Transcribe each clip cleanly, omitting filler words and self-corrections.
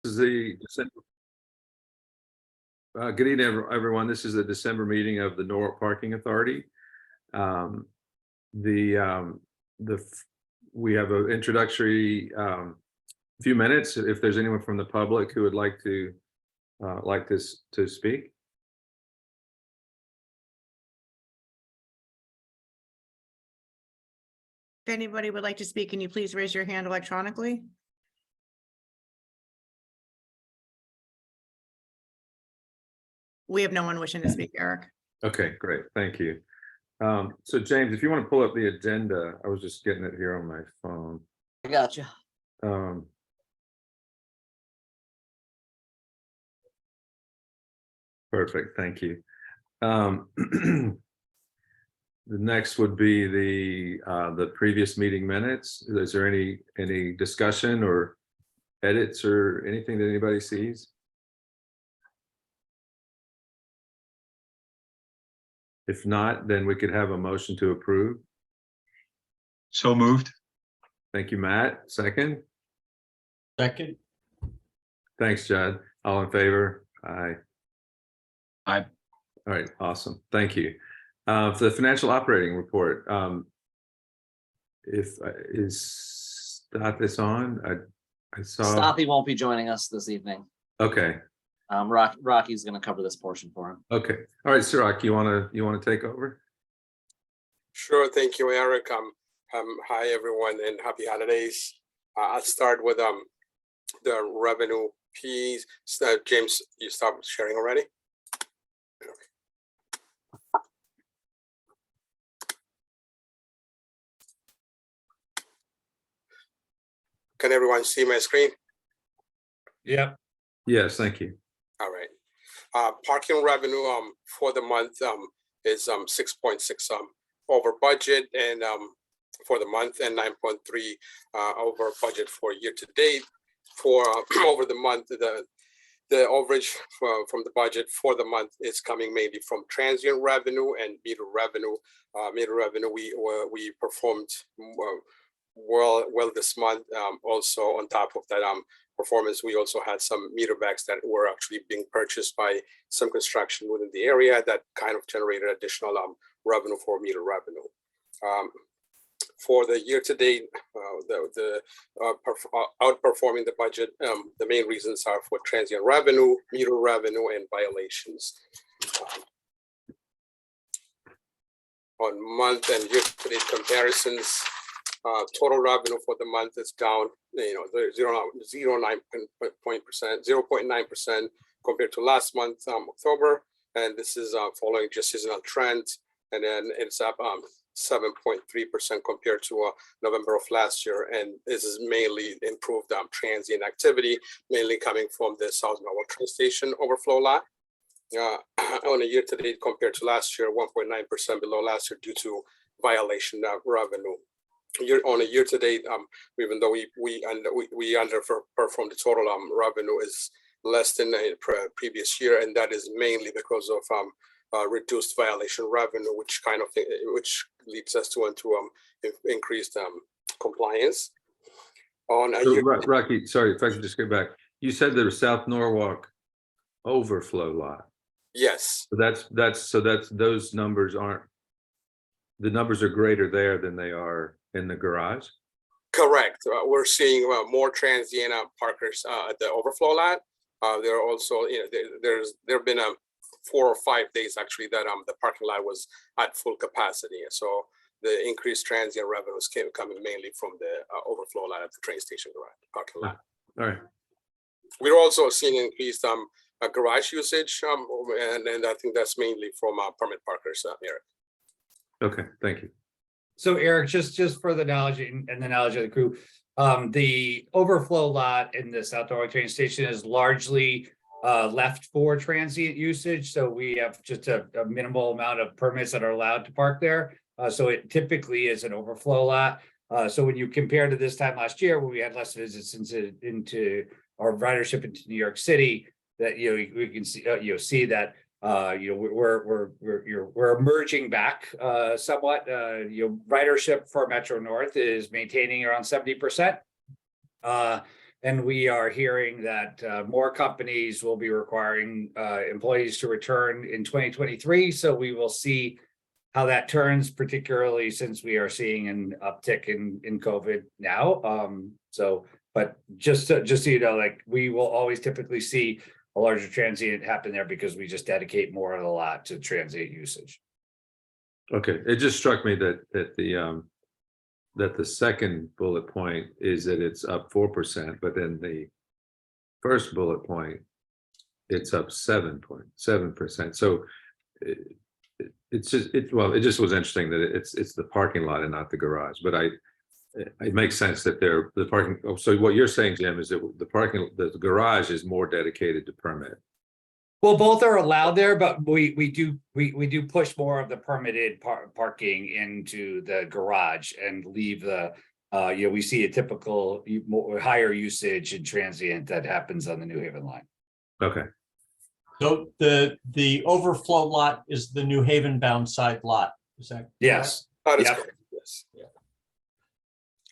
This is the good evening, everyone. This is the December meeting of the Norwalk Parking Authority. Um, we have an introductory few minutes. If there's anyone from the public who would like to speak. If anybody would like to speak, can you please raise your hand electronically? We have no one wishing to speak, Eric. Okay, great. Thank you. So James, if you want to pull up the agenda, I was just getting it here on my phone. I gotcha. Perfect. Thank you. The next would be the previous meeting minutes. Is there any discussion or edits or anything that anybody sees? If not, then we could have a motion to approve. So moved. Thank you, Matt. Second. Second. Thanks, Judd. All in favor? Aye. Aye. All right, awesome. Thank you. For the financial operating report, is this on? I saw. Stoppy won't be joining us this evening. Okay. Rocky's going to cover this portion for him. Okay. All right, Sirak, you want to take over? Sure. Thank you, Eric. Hi, everyone, and happy holidays. I'll start with the revenue piece. James, you stopped sharing already? Okay. Can everyone see my screen? Yeah. Yes, thank you. All right. Parking revenue for the month is 6.6 over budget, and for the month, and 9.3 over budget for year to date. For over the month, the overage from the budget for the month is coming mainly from transient revenue and meter revenue. Meter revenue, we performed well this month. Also, on top of that performance, we also had some meter bags that were actually being purchased by some construction within the area that kind of generated additional revenue for meter revenue. For the year to date, outperforming the budget, the main reasons are for transient revenue, meter revenue, and violations. On month and year to date comparisons, total revenue for the month is down, 0.9% compared to last month, October, and this is following just seasonal trends, and then it's up 7.3% compared to November of last year, and this is mainly improved transient activity, mainly coming from the South Norwalk train station overflow lot. On a year-to-date compared to last year, 1.9% below last year due to violation of revenue. On a year-to-date, even though we underperformed, the total revenue is less than the previous year, and that is mainly because of reduced violation revenue, which leads us to increased compliance. Rocky, sorry if I could just go back. You said there was South Norwalk overflow lot. Yes. So that's those numbers aren't. The numbers are greater there than they are in the garage. Correct. We're seeing more transient parkers at the overflow lot. There are also, there have been 4 or 5 days actually that the parking lot was at full capacity. So the increased transient revenues coming mainly from the overflow lot at the train station garage parking lot. All right. We're also seeing increased garage usage, and I think that's mainly from permit parkers, Eric. Okay, thank you. So Eric, just for the knowledge and the knowledge of the crew, the overflow lot in the South Norwalk train station is largely left for transient usage. So we have just a minimal amount of permits that are allowed to park there. So it typically is an overflow lot. So when you compare to this time last year, when we had less visits into our ridership into New York City, that we can see see that we're emerging back somewhat. Ridership for Metro North is maintaining around 70%. And we are hearing that more companies will be requiring employees to return in 2023. So we will see how that turns, particularly since we are seeing an uptick in COVID now. But just so you know, like, we will always typically see a larger transient happen there because we just dedicate more of the lot to transient usage. Okay, it just struck me that the second bullet point is that it's up 4%, but then the first bullet point, it's up 7.7%. So it just was interesting that it's the parking lot and not the garage. But it makes sense that the parking. Oh, so what you're saying, Jim, is that the garage is more dedicated to permit. Well, both are allowed there, but we do push more of the permitted parking into the garage and leave the, we see a typical higher usage and transient that happens on the New Haven line. Okay. So the overflow lot is the New Haven bound side lot, is that? Yes. That is Yep. correct, yes.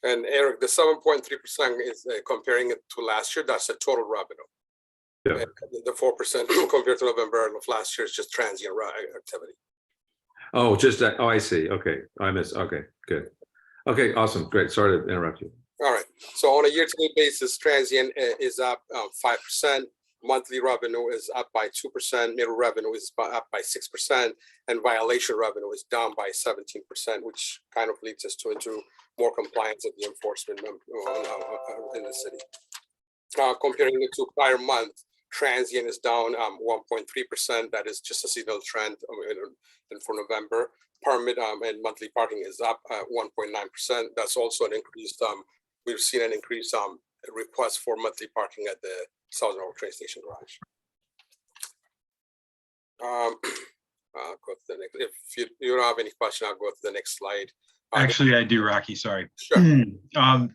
And Eric, the 7.3% is comparing it to last year, that's the total revenue. Yeah. And the 4% compared to November of last year is just transient activity. Oh, just that. Oh, I see. Okay, okay, good. Okay, awesome, great. Sorry to interrupt you. All right, so on a year-to-date basis, transient is up 5%, monthly revenue is up by 2%, middle revenue is up by 6%, and violation revenue is down by 17%, which kind of leads us into more compliance of the enforcement in the city. Comparing it to prior month, transient is down 1.3%. That is just a seasonal trend. And for November, permit and monthly parking is up 1.9%. That's also an increase. We've seen an increase request for monthly parking at the Southern Oak train station garage. I'll go to the next. If you don't have any question, I'll go to the next slide. Actually, I do, Rocky, sorry. Sure.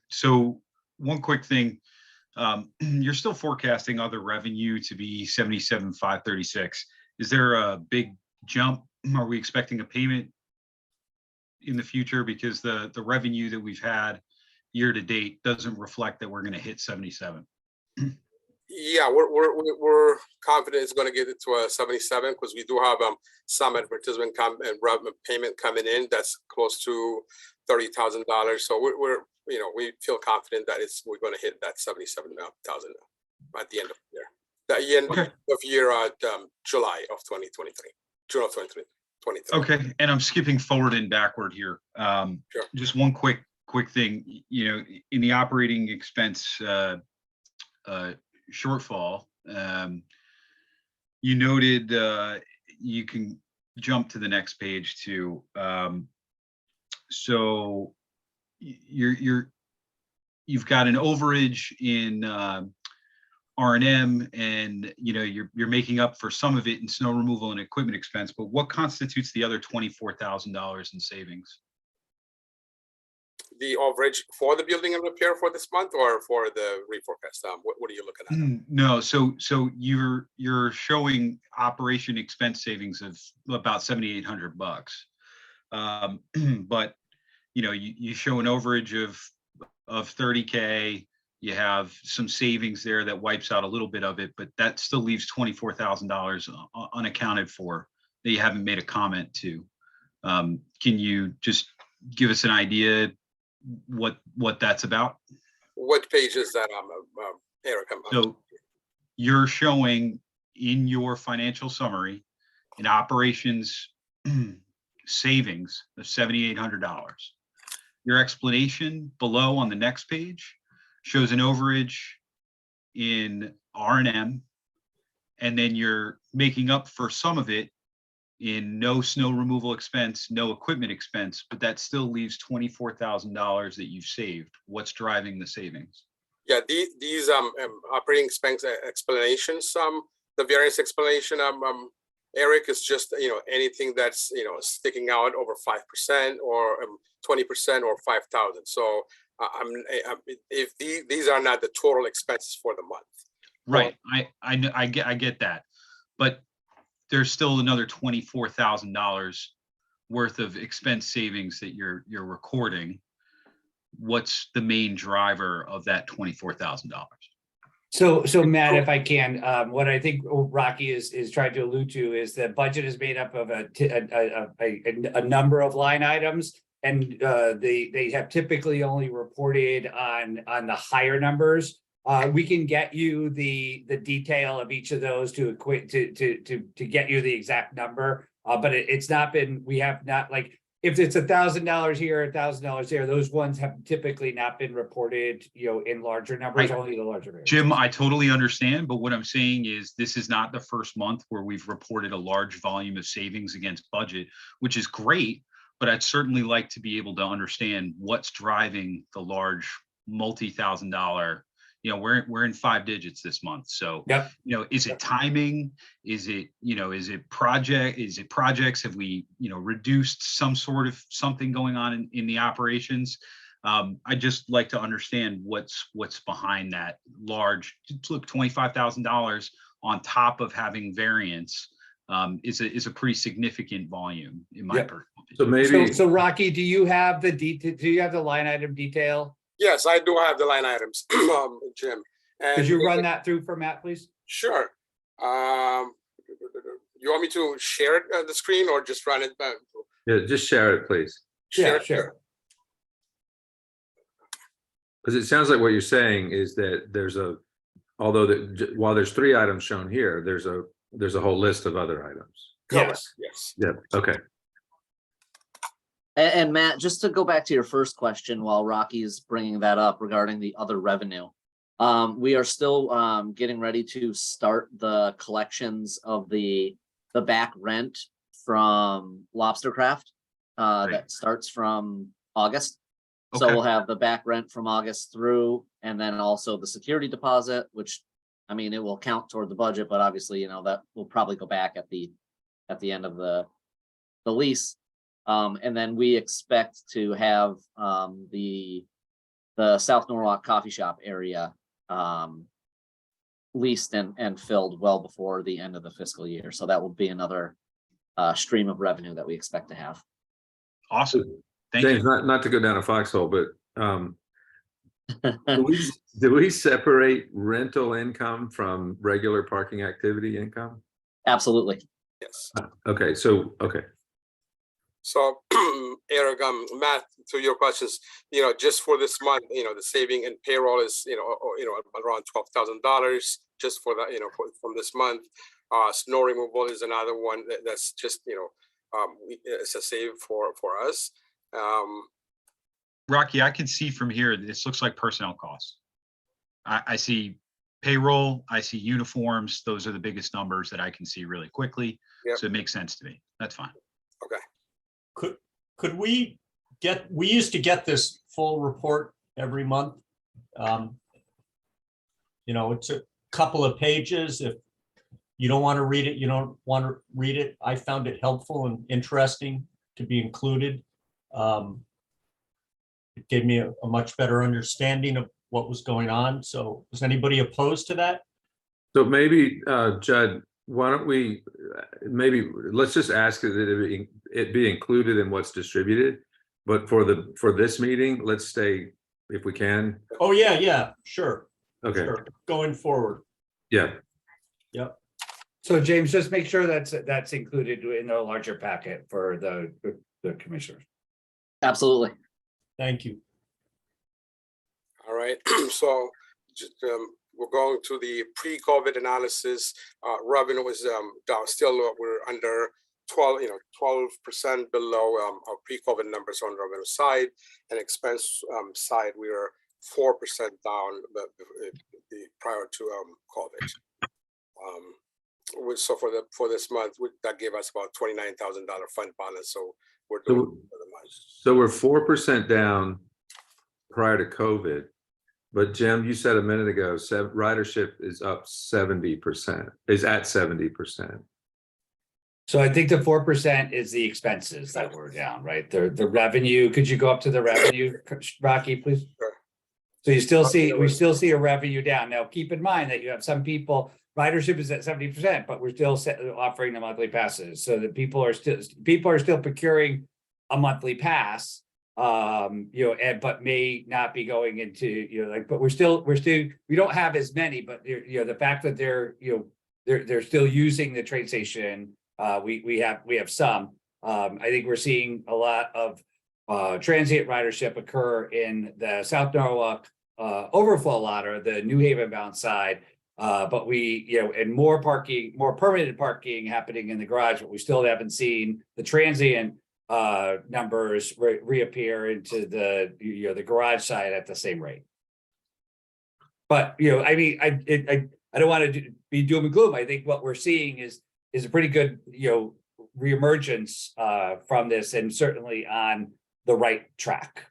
So one quick thing. You're still forecasting other revenue to be 77,536. Is there a big jump? Are we expecting a payment in the future? Because the revenue that we've had year to date doesn't reflect that we're going to hit 77. Yeah, we're confident it's going to get it to a 77 because we do have some advertisement payment coming in that's close to $30,000. So we feel confident that we're going to hit that 77,000 at the end of the year. The end Okay. of year at July of 2023, June of 2023. Okay, and I'm skipping forward and backward here. Sure. Just one quick thing. In the operating expense shortfall, you noted, you can jump to the next page too. So you've got an overage in R&M, and you're making up for some of it in snow removal and equipment expense. But what constitutes the other $24,000 in savings? The overage for the building and repair for this month or for the reforecast? What are you looking at? No, so you're showing operation expense savings of about $7,800. But you show an overage of 30K. You have some savings there that wipes out a little bit of it, but that still leaves $24,000 unaccounted for that you haven't made a comment to. Can you just give us an idea what that's about? What page is that, Eric? So you're showing in your financial summary an operations savings of $7,800. Your explanation below on the next page shows an overage in R&M, and then you're making up for some of it in no snow removal expense, no equipment expense, but that still leaves $24,000 that you've saved. What's driving the savings? Yeah, these operating expense explanations, the variance explanation, Eric, is just anything that's sticking out over 5% or 20% or 5,000. So if these are not the total expenses for the month. Right, I get that, but there's still another $24,000 worth of expense savings that you're recording. what's the main driver of that $24,000? So Matt, if I can, what I think Rocky is trying to allude to is the budget is made up of a number of line items. And they have typically only reported on the higher numbers. We can get you the detail of each of those to equate to get you the exact number. But it's not been, we have not, like, if it's $1,000 here, $1,000 there, those ones have typically not been reported, in larger numbers, only the larger. variances. Jim, I totally understand, but what I'm saying is this is not the first month where we've reported a large volume of savings against budget, which is great, but I'd certainly like to be able to understand what's driving the large multi-$1,000. We're in 5 digits this month. So, Yep. Is it timing? Is it projects? Have we, reduced some sort of something going on in the operations? I'd just like to understand what's behind that large, look, $25,000 on top of having variance is a pretty significant volume in my Yep. personal opinion. So maybe, So Rocky, do you have the line item detail? Yes, I do have the line items, Jim. And Could you run that through for Matt, please? Sure. You want me to share the screen or just run it back? yeah, just share it, please. Yeah, Share. sure. Because it sounds like what you're saying is that while there's 3 items shown here, there's a whole list of other items. Yes. Yes. Yeah, okay. And Matt, just to go back to your first question while Rocky's bringing that up regarding the other revenue. We are still getting ready to start the collections of the back rent from Lobstercraft. That starts from August. So Okay. we'll have the back rent from August through, and then also the security deposit, which, I mean, it will count toward the budget, but obviously, that will probably go back at the end of the lease. And then we expect to have the South Norwalk coffee shop area leased and filled well before the end of the fiscal year. So that will be another stream of revenue that we expect to have. Awesome. Thank James, you. not to go down a foxhole, but do we separate rental income from regular parking activity income? Absolutely. Yes. Okay, so, okay. So, Eric, Matt, to your questions, just for this month, the saving in payroll is, around $12,000 just for that, from this month. Snow removal is another one that's just, it's a save for us. Rocky, I can see from here, this looks like personnel costs. I see payroll, I see uniforms. Those are the biggest numbers that I can see really quickly. Yep. So it makes sense to me. That's fine. Could we used to get this full report every month. It's a couple of pages. If you don't want to read it, you don't want to read it. I found it helpful and interesting to be included. It gave me a much better understanding of what was going on. So is anybody opposed to that? So maybe, Judd, why don't we, let's just ask that it be included in what's distributed. But for this meeting, let's stay, if we can. Oh, yeah, sure. Okay, Sure. Going forward. yeah, So James, just make sure that's included in the larger packet for the commissioners. Absolutely. Thank you. All right, so just, we're going to the pre-COVID analysis. Revenue is down still. We're under 12% below our pre-COVID numbers on the revenue side, and expense side we are 4% down prior to COVID. So for this month, that gave us about $29,000 fund balance. So we're doing pretty much. so we're 4% down prior to COVID. But Jim, you said a minute ago, ridership is up 70%, is at 70%. So I think the 4% is the expenses that were down, right? The revenue, could you go up to the revenue, Rocky, please? Sure. So we still see a revenue down. Now, keep in mind that you have some people, ridership is at 70%, but we're still offering the monthly passes. So that people are still procuring a monthly pass. but may not be going into, but we don't have as many, but the fact that they're still using the train station, we have some. I think we're seeing a lot of transient ridership occur in the South Norwalk overflow lot or the New Haven bound side. But and more permanent parking happening in the garage, but we still haven't seen the transient numbers reappear into the garage side at the same rate. But I mean, I don't want to be doom and gloom. I think what we're seeing is a pretty good reemergence from this, and certainly on the right track.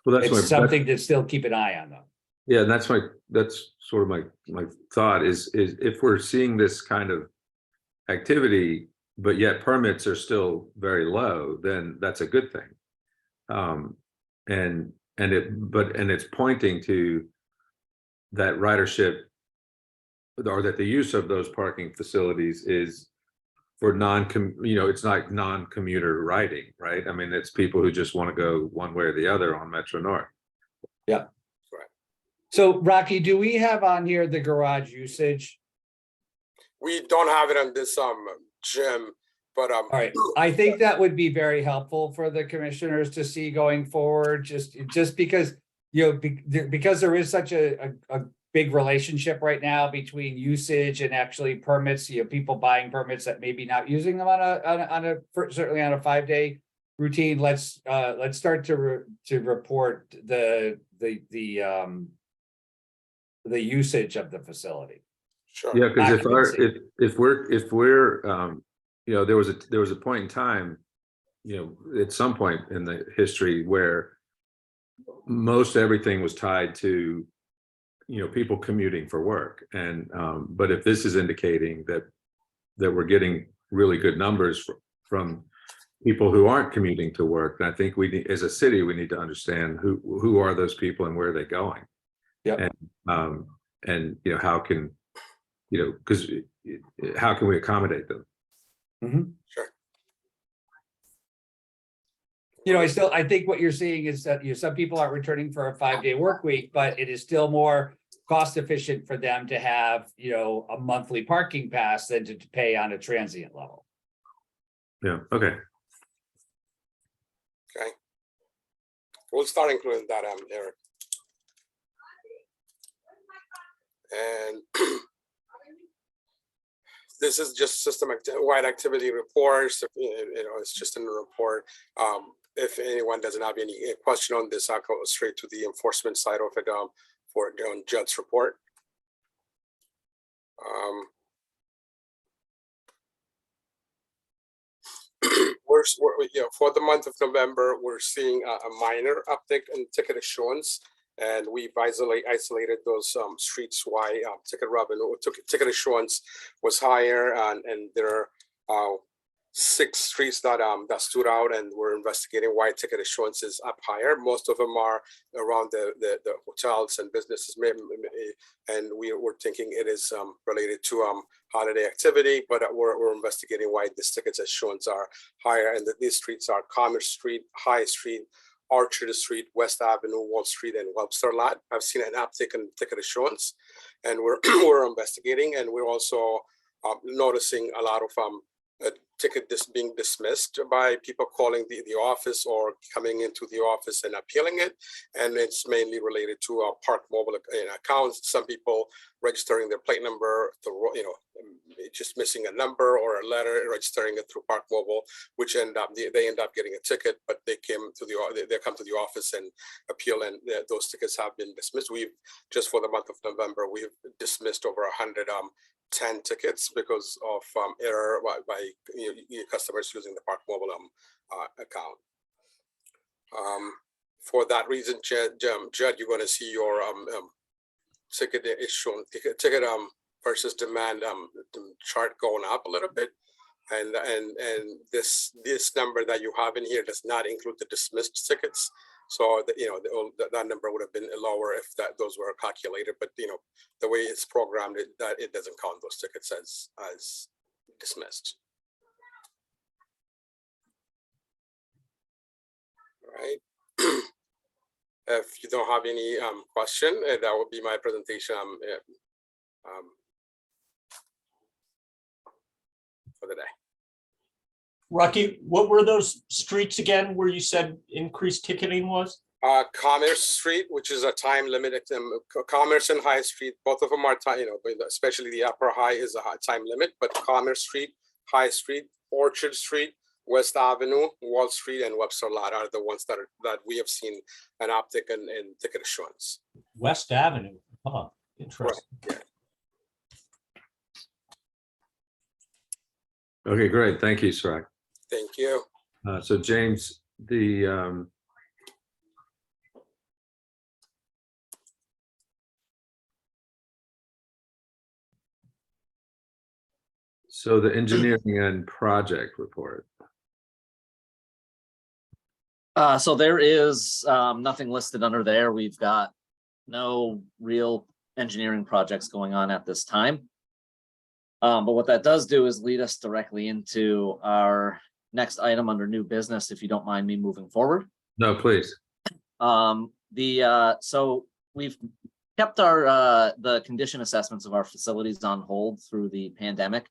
Well, It's something to still keep an eye on, though. Yeah, and that's sort of my thought is if we're seeing this kind of activity, but yet permits are still very low, then that's a good thing. And it's pointing to that ridership, or that the use of those parking facilities is for it's not non-commuter riding, right? I mean, it's people who just want to go one way or the other on Metro North. Yeah. So Rocky, do we have on here the garage usage? We don't have it on this Jim, but All right, I think that would be very helpful for the commissioners to see going forward, just because, because there is such a big relationship right now between usage and actually permits, people buying permits that maybe not using them certainly on a 5-day routine. Let's start to report the usage of the facility. sure. Yeah, because Occupancy. if we're there was a point in time, at some point in the history where most everything was tied to people commuting for work, and but if this is indicating that we're getting really good numbers from people who aren't commuting to work, then I think as a city, we need to understand who are those people and where are they going. Yeah. And how can because how can we accommodate them? Sure. I think what you're seeing is that some people aren't returning for a 5-day work week, but it is still more cost efficient for them to have a monthly parking pass than to pay on a transient level. Yeah. Okay. Okay. We'll start including that, Eric. And this is just system-wide activity reports. It's just in the report. If anyone doesn't have any question on this, I'll go straight to the enforcement side of it for Judd's report. For the month of November, we're seeing a minor uptick in ticket issuance, and we've isolated those streets why ticket revenue, ticket issuance was higher, and there are 6 streets that stood out, and we're investigating why ticket issuance is up higher. Most of them are around the hotels and businesses, and we're thinking it is related to holiday activity, but we're investigating why these tickets issuance are higher, and these streets are Commerce Street, High Street, Orchard Street, West Avenue, Wall Street, and Webster Lot. I've seen an uptick in ticket issuance, and we're investigating, and we're also noticing a lot of ticket being dismissed by people calling the office or coming into the office and appealing it, and it's mainly related to Park Mobile accounts. Some people registering their plate number, just missing a number or a letter, registering it through Park Mobile, which they end up getting a ticket, but they come to the office and appeal, and those tickets have been dismissed. We've just for the month of November, we've dismissed over 110 tickets because of error by customers using the Park Mobile account. For that reason, Judd, you're going to see your ticket issue, ticket versus demand chart going up a little bit, and this number that you have in here does not include the dismissed tickets. So that number would have been lower if those were calculated, but the way it's programmed, it doesn't count those tickets as dismissed. All right. If you don't have any question, that would be my presentation for the day. Rocky, what were those streets again where you said increased ticketing was? Commerce Street, which is a time limit, Commerce and High Street, both of them are time, but especially the upper high is a time limit, but Commerce Street, High Street, Orchard Street, West Avenue, Wall Street, and Webster Lot are the ones that we have seen an uptick in ticket issuance. West Avenue. Huh, interesting. Okay, great. Thank you, Srek. Thank you. So James, so the engineering and project report. So there is nothing listed under there. We've got no real engineering projects going on at this time. But what that does do is lead us directly into our next item under new business, if you don't mind me moving forward. No, please. So we've kept our the condition assessments of our facilities on hold through the pandemic.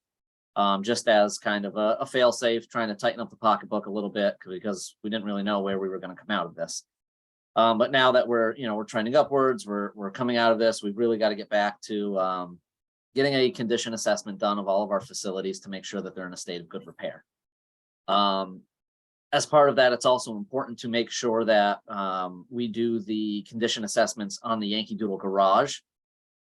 Just as kind of a fail-safe, trying to tighten up the pocketbook a little bit because we didn't really know where we were going to come out of this. But now that we're trending upwards, we're coming out of this, we've really got to get back to getting a condition assessment done of all of our facilities to make sure that they're in a state of good repair. As part of that, it's also important to make sure that we do the condition assessments on the Yankee Doodle garage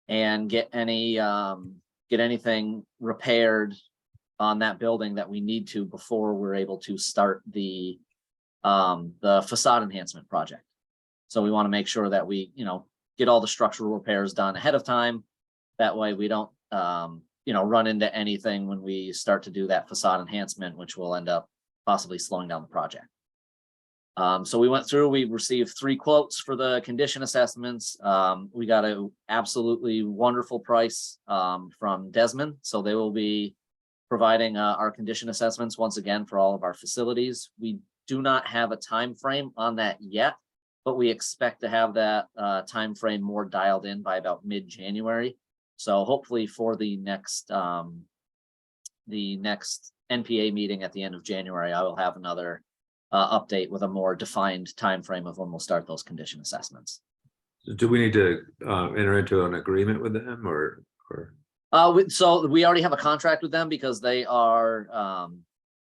and get anything repaired on that building that we need to before we're able to start the facade enhancement project. So we want to make sure that we, get all the structural repairs done ahead of time. That way we don't, run into anything when we start to do that facade enhancement, which will end up possibly slowing down the project. So we went through, we received 3 quotes for the condition assessments. We got an absolutely wonderful price from Desmond. So they will be providing our condition assessments once again for all of our facilities. We do not have a time frame on that yet, but we expect to have that time frame more dialed in by about mid-January. So hopefully for the next NPA meeting at the end of January, I will have another update with a more defined time frame of when we'll start those condition assessments. Do we need to enter into an agreement with them or? So we already have a contract with them because they are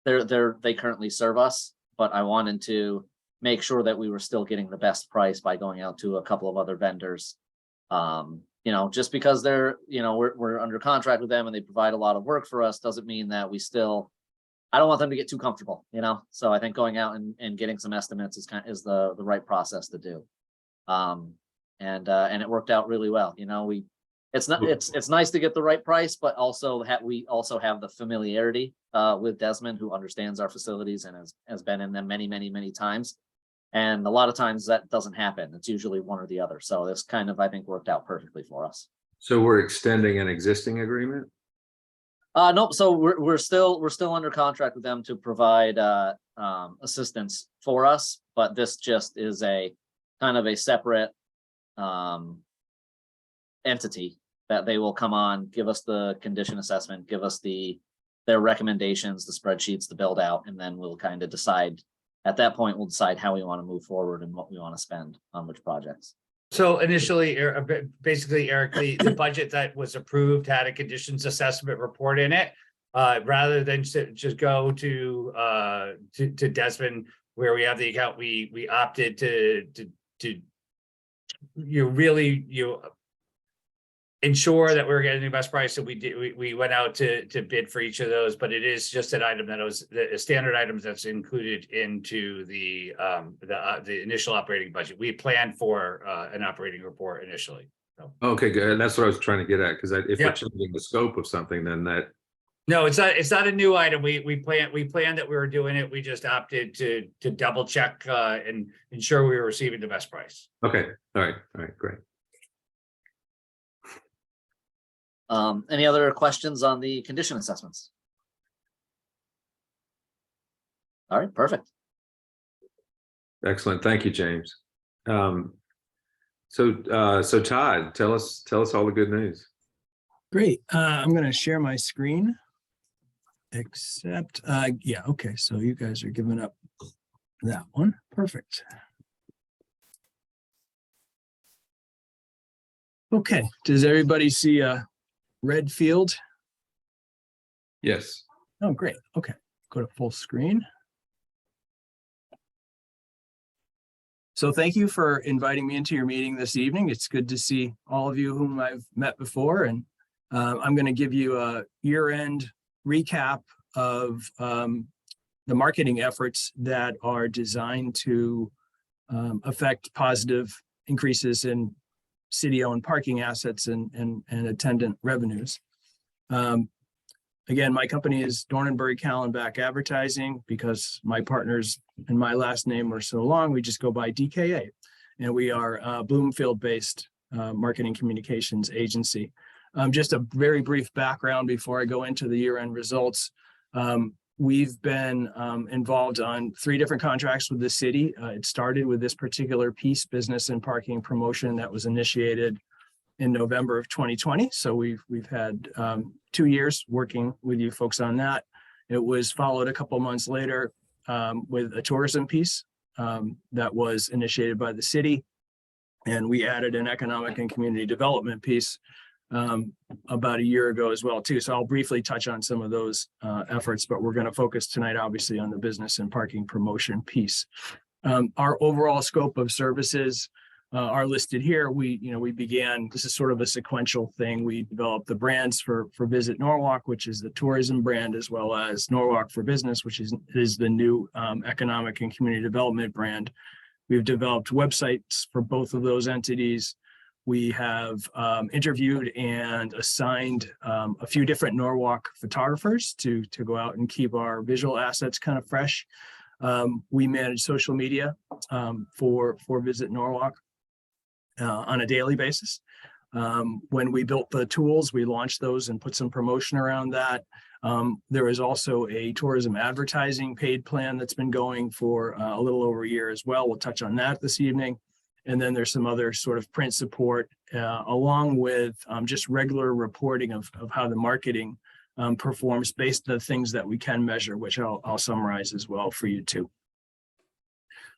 they currently serve us, but I wanted to make sure that we were still getting the best price by going out to a couple of other vendors. Just because they're, we're under contract with them and they provide a lot of work for us doesn't mean that I don't want them to get too comfortable, So I think going out and getting some estimates is the right process to do. And it worked out really well. It's nice to get the right price, but also we also have the familiarity with Desmond, who understands our facilities and has been in them many, many, many times. And a lot of times that doesn't happen. It's usually one or the other. So this kind of, I think, worked out perfectly for us. So we're extending an existing agreement? Nope. So we're still under contract with them to provide assistance for us, but this just is a kind of a separate entity that they will come on, give us the condition assessment, give us their recommendations, the spreadsheets, the build out, and then we'll kind of decide. At that point, we'll decide how we want to move forward and what we want to spend on which projects. So initially, basically, Eric, the budget that was approved had a conditions assessment report in it. Rather than just go to Desmond, where we have the account, we opted to ensure that we were getting the best price. So we went out to bid for each of those, but it is just an item that was the standard items that's included into the initial operating budget. We planned for an operating report initially. So. Okay, good. That's what I was trying to get at, because if we're Yep. changing the scope of something, then that. No, it's not a new item. We planned that we were doing it. We just opted to double check and ensure we were receiving the best price. Okay, all right, great. Any other questions on the condition assessments? All right, perfect. Excellent. Thank you, James. So Todd, tell us all the good news. Great. I'm going to share my screen. Except, yeah, okay. So you guys are giving up that one. Perfect. Okay. Does everybody see a red field? Yes. Oh, great. Okay. Go to full screen. So thank you for inviting me into your meeting this evening. It's good to see all of you whom I've met before. And I'm going to give you a year-end recap of the marketing efforts that are designed to affect positive increases in city-owned parking assets and attendant revenues. Again, my company is Dornenberg Callenbach Advertising because my partners and my last name are so long, we just go by DKA. And we are a Bloomfield-based marketing communications agency. Just a very brief background before I go into the year-end results. We've been involved on 3 different contracts with the city. It started with this particular piece, business and parking promotion, that was initiated in November of 2020. So we've had 2 years working with you folks on that. It was followed a couple months later with a tourism piece that was initiated by the city. And we added an economic and community development piece about a year ago as well too. So I'll briefly touch on some of those efforts, but we're going to focus tonight obviously on the business and parking promotion piece. Our overall scope of services are listed here. We began, this is sort of a sequential thing. We developed the brands for Visit Norwalk, which is the tourism brand, as well as Norwalk for Business, which is the new economic and community development brand. We've developed websites for both of those entities. We have interviewed and assigned a few different Norwalk photographers to go out and keep our visual assets kind of fresh. We manage social media for Visit Norwalk on a daily basis. When we built the tools, we launched those and put some promotion around that. There is also a tourism advertising paid plan that's been going for a little over a year as well. We'll touch on that this evening. And then there's some other sort of print support along with just regular reporting of how the marketing performs based on the things that we can measure, which I'll summarize as well for you too.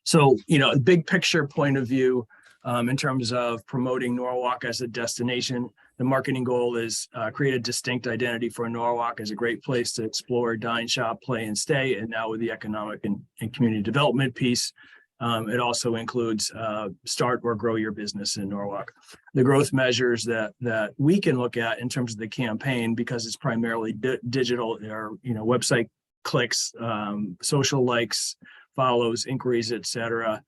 So, a big picture point of view in terms of promoting Norwalk as a destination, the marketing goal is create a distinct identity for Norwalk as a great place to explore, dine, shop, play, and stay. And now with the economic and community development piece, it also includes start or grow your business in Norwalk. The growth measures that we can look at in terms of the campaign, because it's primarily digital, are website clicks, social likes, follows, inquiries, etc.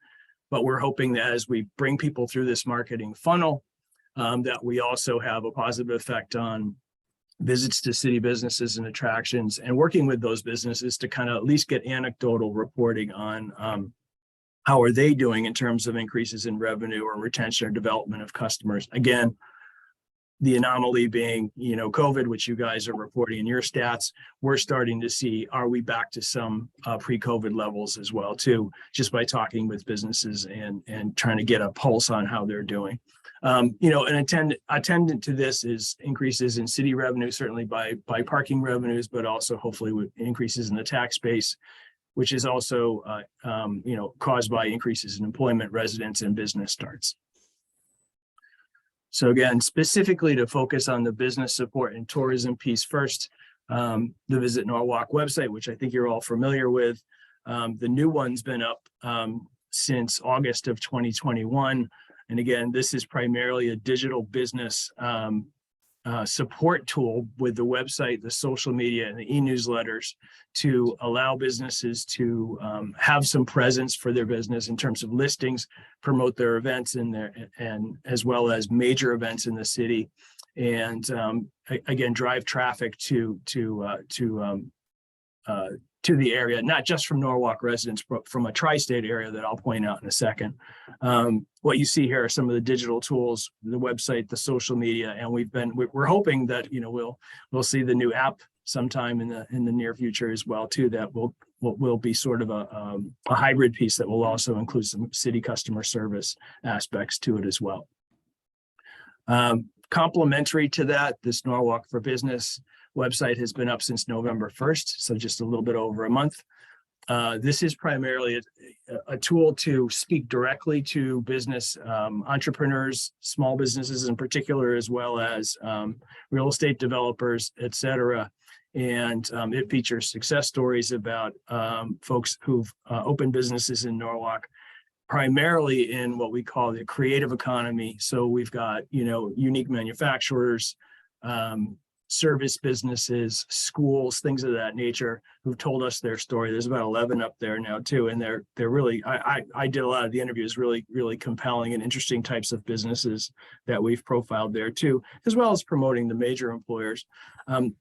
But we're hoping that as we bring people through this marketing funnel, that we also have a positive effect on visits to city businesses and attractions, and working with those businesses to kind of at least get anecdotal reporting on how are they doing in terms of increases in revenue or retention or development of customers. Again, the anomaly being, COVID, which you guys are reporting in your stats, we're starting to see, are we back to some pre-COVID levels as well too, just by talking with businesses and trying to get a pulse on how they're doing. An attendant to this is increases in city revenue, certainly by parking revenues, but also hopefully with increases in the tax base, which is also caused by increases in employment, residents, and business starts. So again, specifically to focus on the business support and tourism piece first, the Visit Norwalk website, which I think you're all familiar with. The new one's been up since August of 2021. And again, this is primarily a digital business support tool with the website, the social media, and the e-newsletters to allow businesses to have some presence for their business in terms of listings, promote their events and as well as major events in the city, and again drive traffic to to the area, not just from Norwalk residents, but from a tri-state area that I'll point out in a second. What you see here are some of the digital tools, the website, the social media, and we're hoping that, you know, we'll see the new app sometime in the near future as well too, that will be sort of a hybrid piece that will also include some city customer service aspects to it as well. Complementary to that, this Norwalk for Business website has been up since November 1st, so just a little bit over a month. This is primarily a tool to speak directly to business entrepreneurs, small businesses in particular, as well as real estate developers, et cetera. And it features success stories about folks who've opened businesses in Norwalk, primarily in what we call the creative economy. So we've got, you know, unique manufacturers, service businesses, schools, things of that nature, who've told us their story. There's about 11 up there now too, and they're really, I did a lot of the interviews, really compelling and interesting types of businesses that we've profiled there too, as well as promoting the major employers.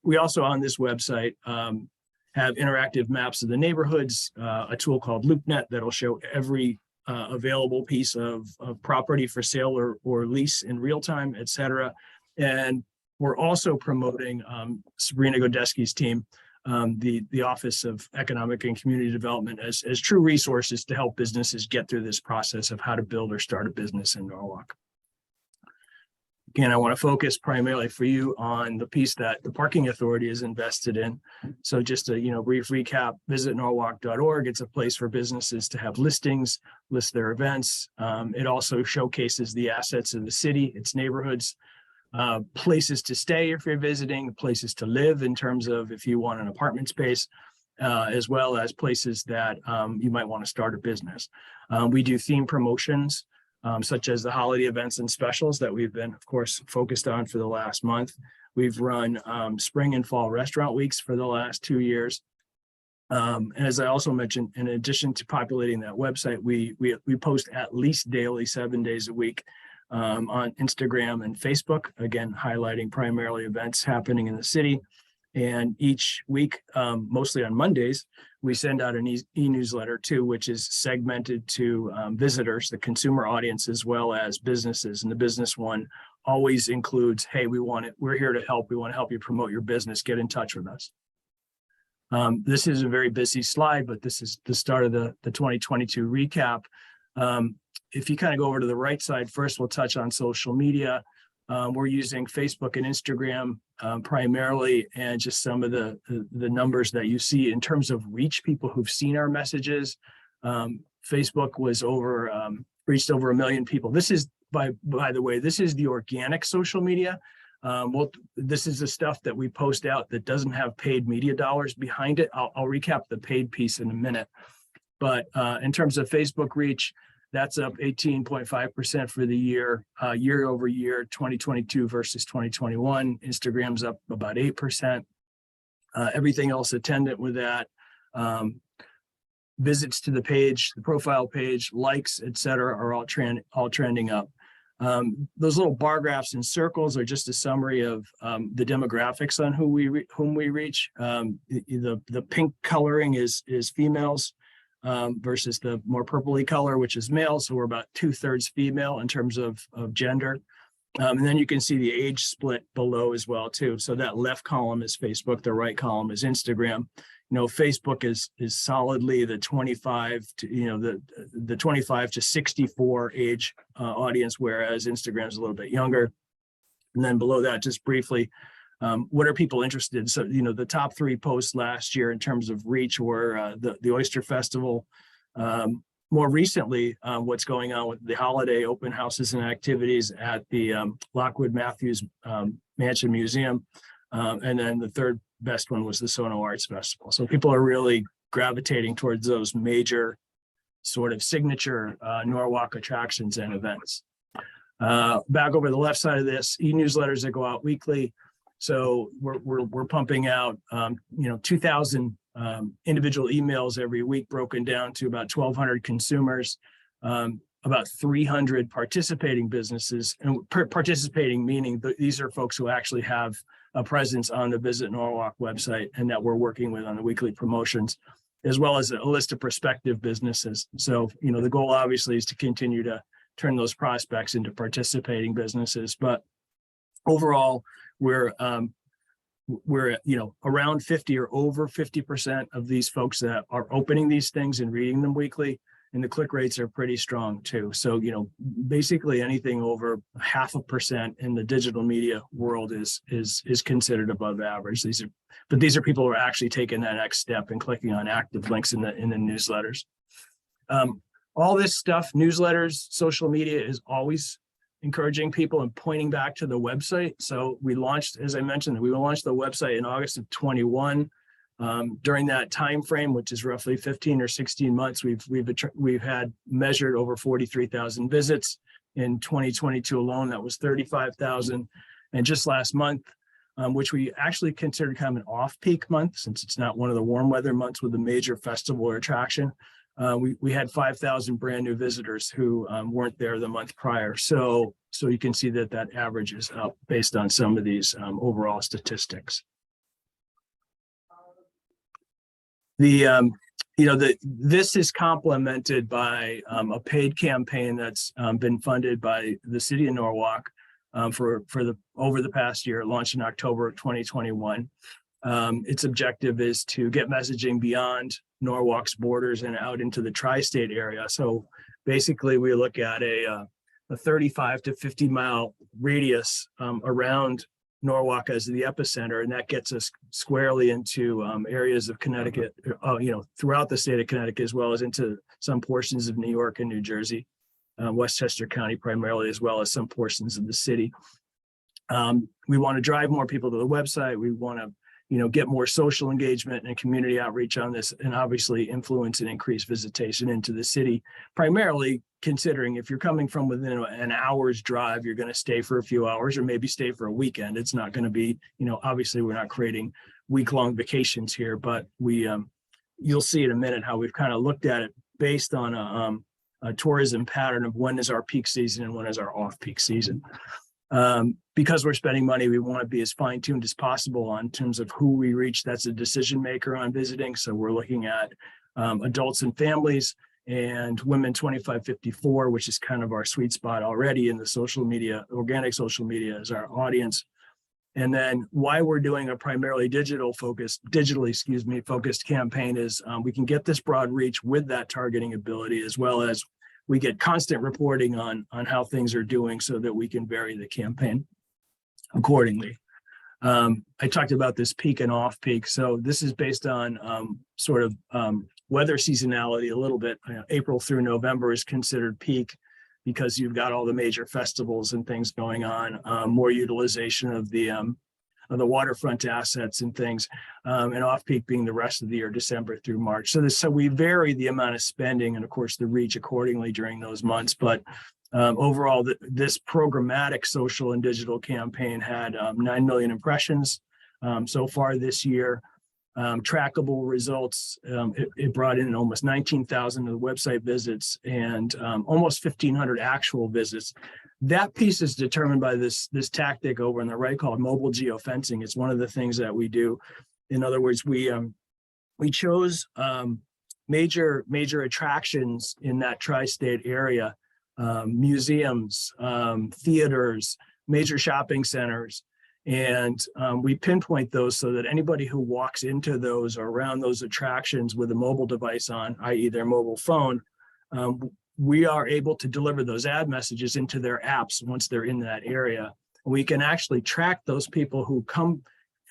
We also on this website have interactive maps of the neighborhoods, a tool called LoopNet that'll show every available piece of property for sale or lease in real time, et cetera. And we're also promoting Sabrina Godesky's team, the Office of Economic and Community Development, as true resources to help businesses get through this process of how to build or start a business in Norwalk. Again, I want to focus primarily for you on the piece that the Parking Authority is invested in. So just a brief recap, visit norwalk.org. It's a place for businesses to have listings, list their events. It also showcases the assets of the city, its neighborhoods, places to stay if you're visiting, places to live in terms of if you want an apartment space, as well as places that you might want to start a business. We do theme promotions, such as the holiday events and specials that we've been, of course, focused on for the last month. We've run spring and fall restaurant weeks for the last 2 years. And as I also mentioned, in addition to populating that website, we post at least daily, 7 days a week, on Instagram and Facebook, again, highlighting primarily events happening in the city. And each week, mostly on Mondays, we send out an e-newsletter too, which is segmented to visitors, the consumer audience, as well as businesses. And the business one always includes, hey, we're here to help. We want to help you promote your business. Get in touch with us. This is a very busy slide, but this is the start of the 2022 recap. If you kind of go over to the right side, first we'll touch on social media. We're using Facebook and Instagram primarily, and just some of the numbers that you see in terms of reach, people who've seen our messages. Facebook was reached over 1 million people. This is, by the way, this is the organic social media. This is the stuff that we post out that doesn't have paid media dollars behind it. I'll recap the paid piece in a minute. But in terms of Facebook reach, that's up 18.5% for the year over year, 2022 versus 2021. Instagram's up about 8%. Everything else attendant with that, visits to the page, the profile page, likes, et cetera, are all trending up. Those little bar graphs and circles are just a summary of the demographics on whom we reach. The pink coloring is females. Versus the more purpley color, which is male. So we're about 2/3 female in terms of gender. And then you can see the age split below as well too. So that left column is Facebook, the right column is Instagram. Facebook is solidly the 25 to, the 25 to 64 age audience, whereas Instagram is a little bit younger. And then below that, just briefly, what are people interested in? So, the top 3 posts last year in terms of reach were the Oyster Festival. More recently, what's going on with the holiday open houses and activities at the Lockwood Matthews Mansion Museum. And then the third best one was the Sono Arts Festival. So people are really gravitating towards those major sort of signature Norwalk attractions and events. Back over the left side of this, e-newsletters that go out weekly. So we're pumping out 2,000 individual emails every week, broken down to about 1,200 consumers, about 300 participating businesses, and participating meaning these are folks who actually have a presence on the Visit Norwalk website and that we're working with on the weekly promotions, as well as a list of prospective businesses. So, you know, the goal obviously is to continue to turn those prospects into participating businesses. But overall, we're you know, around 50 or over 50% of these folks that are opening these things and reading them weekly. And the click rates are pretty strong too. So, you know, basically anything over 0.5% in the digital media world is considered above average. These are people who are actually taking that next step and clicking on active links in the newsletters. All this stuff, newsletters, social media, is always encouraging people and pointing back to the website. So we launched, as I mentioned, we launched the website in August of 21. During that time frame, which is roughly 15 or 16 months, we've had measured over 43,000 visits. In 2022 alone, that was 35,000. And just last month, which we actually considered kind of an off-peak month, since it's not one of the warm weather months with a major festival or attraction, we had 5,000 brand new visitors who weren't there the month prior. So you can see that average is up based on some of these overall statistics. This is complemented by a paid campaign that's been funded by the city of Norwalk over the past year, launched in October of 2021. Its objective is to get messaging beyond Norwalk's borders and out into the tri-state area. So basically, we look at a 35 to 50 mile radius around Norwalk as the epicenter, and that gets us squarely into areas of Connecticut, throughout the state of Connecticut, as well as into some portions of New York and New Jersey, Westchester County primarily, as well as some portions of the city. We want to drive more people to the website. We want to, get more social engagement and community outreach on this, and obviously influence and increase visitation into the city, primarily considering if you're coming from within an hour's drive, you're going to stay for a few hours or maybe stay for a weekend. It's not going to be, obviously we're not creating week-long vacations here, but you'll see in a minute how we've kind of looked at it based on a tourism pattern of when is our peak season and when is our off-peak season. Because we're spending money, we want to be as fine-tuned as possible on terms of who we reach. That's a decision maker on visiting. So we're looking at adults and families and women 25-54, which is kind of our sweet spot already in the social media, organic social media as our audience. And then why we're doing a primarily digitally focused campaign is we can get this broad reach with that targeting ability, as well as we get constant reporting on how things are doing so that we can vary the campaign accordingly. I talked about this peak and off peak. So this is based on weather seasonality a little bit. April through November is considered peak because you've got all the major festivals and things going on, more utilization of the waterfront assets and things, and off-peak being the rest of the year, December through March. So we vary the amount of spending and of course the reach accordingly during those months. But overall, this programmatic social and digital campaign had 9 million impressions so far this year. Trackable results, it brought in almost 19,000 of the website visits and almost 1,500 actual visits. That piece is determined by this tactic over on the right called mobile geofencing. It's one of the things that we do. In other words, we chose major attractions in that tri-state area, museums, theaters, major shopping centers, and we pinpoint those so that anybody who walks into those or around those attractions with a mobile device on, i.e. their mobile phone, we are able to deliver those ad messages into their apps once they're in that area. We can actually track those people who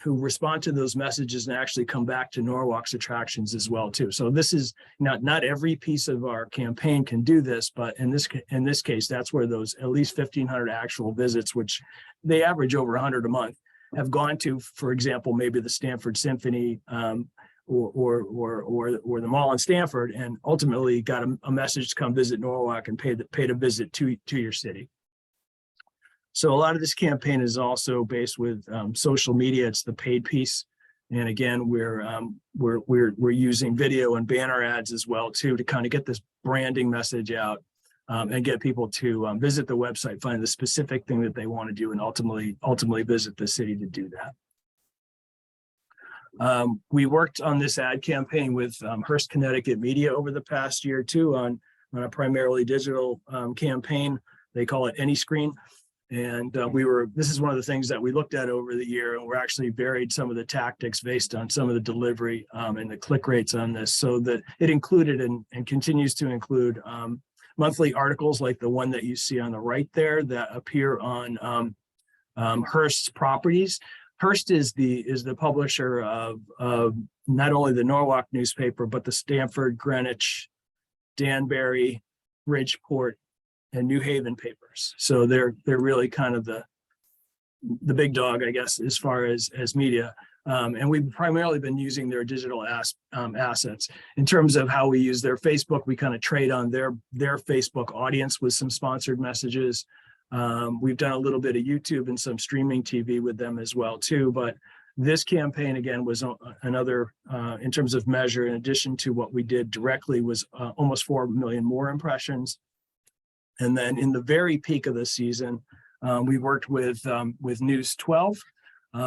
respond to those messages and actually come back to Norwalk's attractions as well too. So this is not every piece of our campaign can do this, but in this case, that's where those at least 1,500 actual visits, which they average over 100 a month, have gone to, for example, maybe the Stanford Symphony, or the mall in Stanford, and ultimately got a message to come visit Norwalk and paid a visit to your city. So a lot of this campaign is also based with social media. It's the paid piece, and again, we're using video and banner ads as well too to kind of get this branding message out and get people to visit the website, find the specific thing that they want to do, and ultimately visit the city to do that. We worked on this ad campaign with Hearst Connecticut Media over the past year too on a primarily digital campaign. They call it Any Screen. And this is one of the things that we looked at over the year, and we're actually varied some of the tactics based on some of the delivery and the click rates on this, so that it included and continues to include monthly articles like the one that you see on the right there that appear on Hearst's properties. Hearst is the publisher of not only the Norwalk newspaper, but the Stamford, Greenwich, Danbury, Bridgeport, and New Haven papers. So they're really kind of the big dog, I guess, as far as media. And we've primarily been using their digital assets. In terms of how we use their Facebook, we kind of trade on their Facebook audience with some sponsored messages. We've done a little bit of YouTube and some streaming TV with them as well too. But this campaign, again, was another, in terms of measure, in addition to what we did directly, was almost 4 million more impressions. And then in the very peak of the season, we worked with News 12,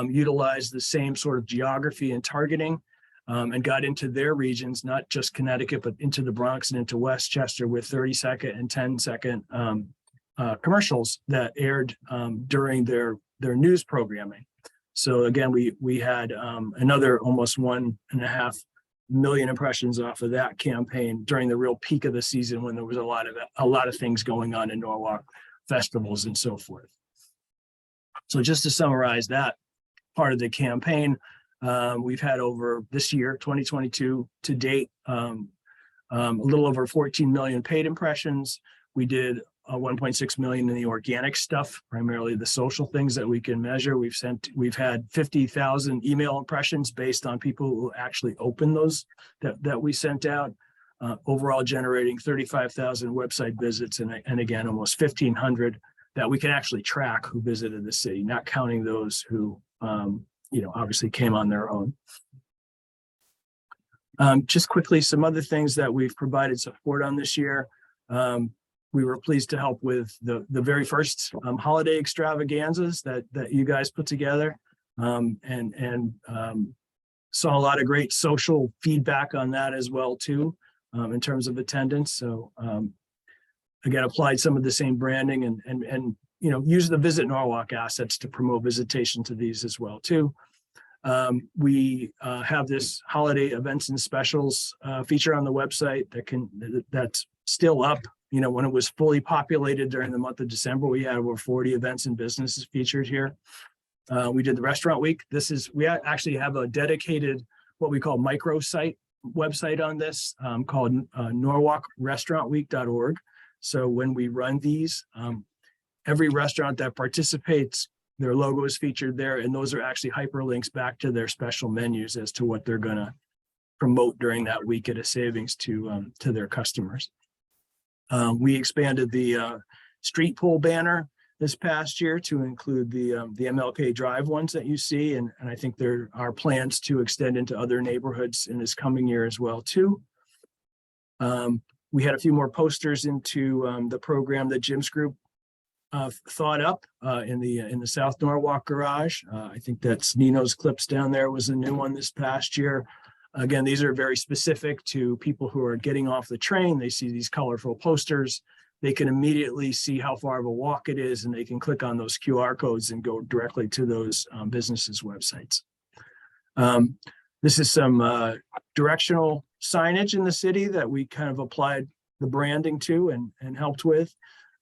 utilized the same sort of geography and targeting, and got into their regions, not just Connecticut, but into the Bronx and into Westchester with 30-second and 10-second commercials that aired during their news programming. So again, we had another almost 1.5 million impressions off of that campaign during the real peak of the season, when there was a lot of things going on in Norwalk, festivals and so forth. So just to summarize that part of the campaign, we've had over this year, 2022 to date, a little over 14 million paid impressions. We did 1.6 million in the organic stuff, primarily the social things that we can measure. We've had 50,000 email impressions based on people who actually open those that we sent out, overall generating 35,000 website visits, and again, almost 1,500 that we can actually track who visited the city, not counting those who, obviously came on their own. Just quickly, some other things that we've provided support on this year. We were pleased to help with the very first holiday extravaganzas that you guys put together, and saw a lot of great social feedback on that as well too, in terms of attendance. So again, applied some of the same branding and use the Visit Norwalk assets to promote visitation to these as well too. We have this holiday events and specials feature on the website that's still up. When it was fully populated during the month of December, we had over 40 events and businesses featured here. We did the restaurant week. We actually have a dedicated, what we call microsite website on this, called norwalkrestaurantweek.org. So when we run these, every restaurant that participates, their logo is featured there, and those are actually hyperlinks back to their special menus as to what they're going to promote during that week at a savings to their customers. We expanded the street pole banner this past year to include the MLK Drive ones that you see, and I think there are plans to extend into other neighborhoods in this coming year as well too. We had a few more posters into the program that Jim's group thought up in the South Norwalk garage. I think that's Nino's Clips down there was a new one this past year. Again, these are very specific to people who are getting off the train. They see these colorful posters. They can immediately see how far of a walk it is, and they can click on those QR codes and go directly to those businesses' websites. This is some directional signage in the city that we kind of applied the branding to and helped with.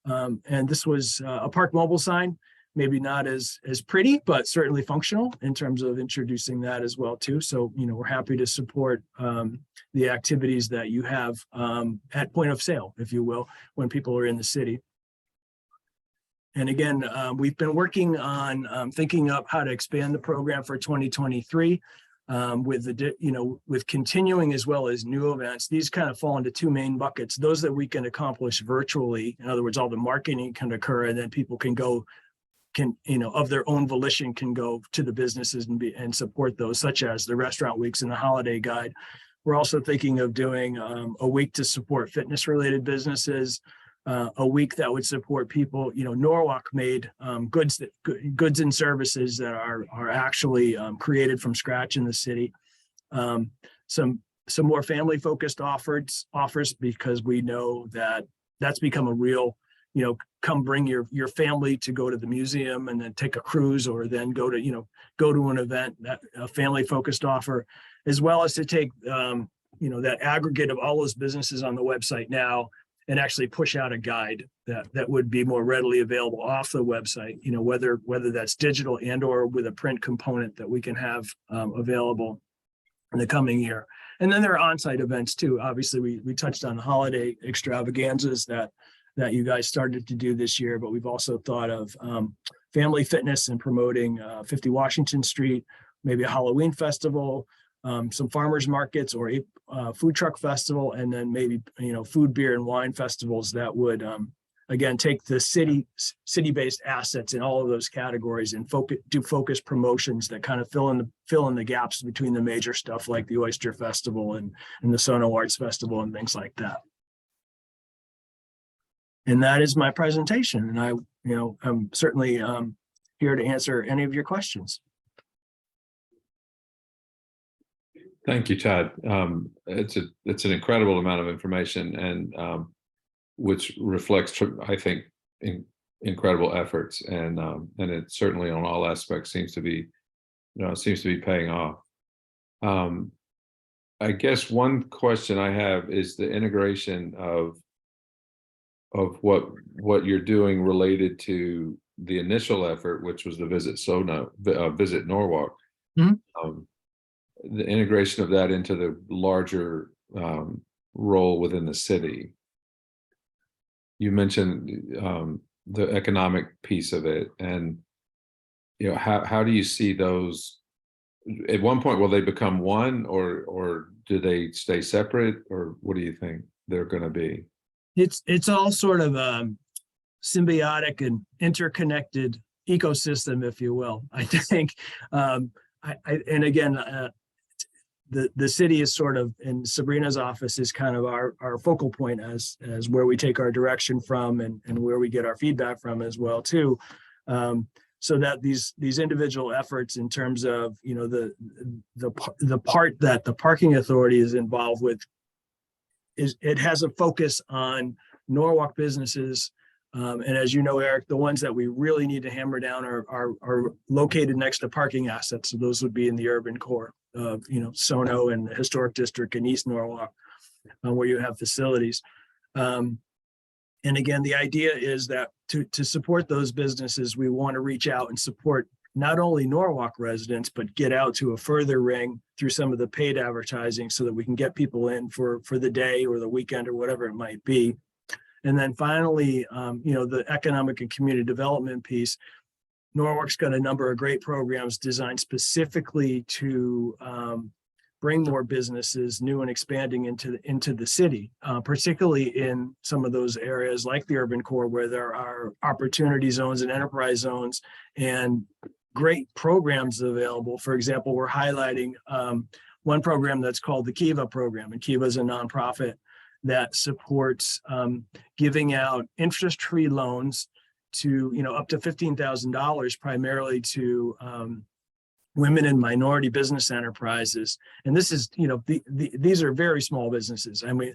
And this was a Park Mobile sign, maybe not as pretty, but certainly functional in terms of introducing that as well too. So, we're happy to support the activities that you have at point of sale, if you will, when people are in the city. And again, we've been working on thinking up how to expand the program for 2023 with continuing as well as new events. These kind of fall into two main buckets: those that we can accomplish virtually. In other words, all the marketing can occur, and then people can of their own volition can go to the businesses and support those, such as the restaurant weeks and the holiday guide. We're also thinking of doing a week to support fitness related businesses, a week that would support people. Norwalk made goods and services that are actually created from scratch in the city. Some more family focused offers because we know that that's become a real, come bring your family to go to the museum and then take a cruise, or then go to an event, that a family focused offer, as well as to take that aggregate of all those businesses on the website now and actually push out a guide that would be more readily available off the website, whether that's digital and or with a print component that we can have available in the coming year. And then there are on-site events too. Obviously, we touched on the holiday extravaganzas that you guys started to do this year, but we've also thought of family fitness and promoting 50 Washington Street, maybe a Halloween festival, some farmers markets or a food truck festival, and then maybe, food, beer and wine festivals that would, again, take the city-based assets in all of those categories and do focus promotions that kind of fill in the gaps between the major stuff like the Oyster Festival and the Sono Arts Festival and things like that. And that is my presentation. And I'm certainly here to answer any of your questions. Thank you, Todd. It's an incredible amount of information, and which reflects, I think, incredible efforts, and it certainly on all aspects seems to be paying off. I guess one question I have is the integration of what you're doing related to the initial effort, which was the Visit Norwalk. Mm-hmm. The integration of that into the larger role within the city. You mentioned the economic piece of it, and how do you see those? At one point, will they become one, or do they stay separate, or what do you think they're going to be? It's all sort of symbiotic and interconnected ecosystem, if you will. I think, and again, the city is sort of, and Sabrina's office is kind of our focal point as where we take our direction from and where we get our feedback from as well too. So that these individual efforts in terms of the part that the parking authority is involved with it has a focus on Norwalk businesses. And as you know, Eric, the ones that we really need to hammer down are located next to parking assets. So those would be in the urban core of, Sono and the historic district in East Norwalk, where you have facilities. And again, the idea is that to support those businesses, we want to reach out and support not only Norwalk residents, but get out to a further ring through some of the paid advertising so that we can get people in for the day or the weekend or whatever it might be. And then finally, the economic and community development piece. Norwalk's got a number of great programs designed specifically to bring more businesses, new and expanding into the city, particularly in some of those areas like the urban core where there are opportunity zones and enterprise zones and great programs available. For example, we're highlighting one program that's called the Kiva program, and Kiva is a nonprofit that supports giving out interest-free loans to, up to $15,000 primarily to women and minority business enterprises. And this is, these are very small businesses. I mean,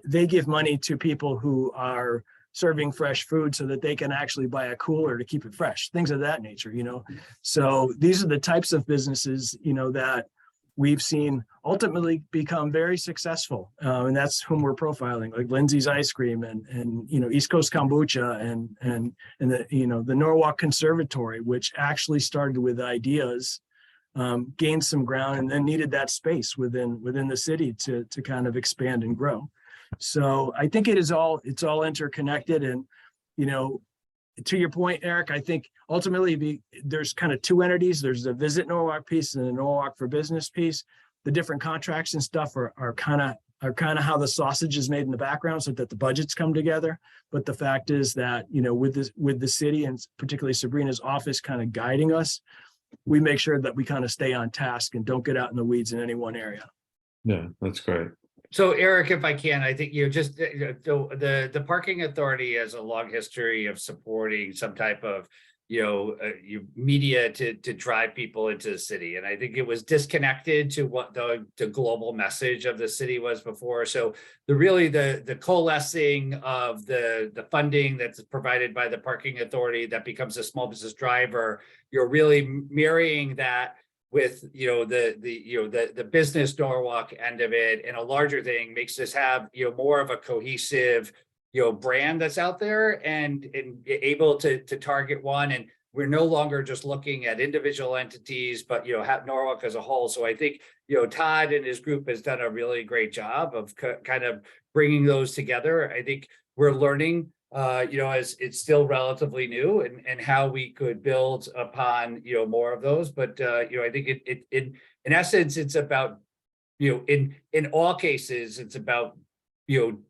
they give money to people who are serving fresh food so that they can actually buy a cooler to keep it fresh, things of that nature, So these are the types of businesses, that we've seen ultimately become very successful. And that's whom we're profiling, like Lindsay's Ice Cream and East Coast Kombucha and the Norwalk Conservatory, which actually started with ideas, gained some ground, and then needed that space within the city to kind of expand and grow. So I think it's all interconnected. And, to your point, Eric, I think ultimately there's kind of two entities. There's the Visit Norwalk piece and the Norwalk for Business piece. The different contracts and stuff are kind of how the sausage is made in the background so that the budgets come together. But the fact is that, with the city and particularly Sabrina's office kind of guiding us, we make sure that we kind of stay on task and don't get out in the weeds in any one area. Yeah, that's great. So Eric, if I can, I think, just the parking authority has a long history of supporting some type of, media to drive people into the city. And I think it was disconnected to what the global message of the city was before. So the coalescing of the funding that's provided by the parking authority that becomes a small business driver, you're really marrying that with the business Norwalk end of it, and a larger thing makes this have more of a cohesive brand that's out there and able to target one. And we're no longer just looking at individual entities, but have Norwalk as a whole. So I think Todd and his group has done a really great job of kind of bringing those together. I think we're learning as it's still relatively new, and how we could build upon more of those. But I think it in essence it's about in all cases it's about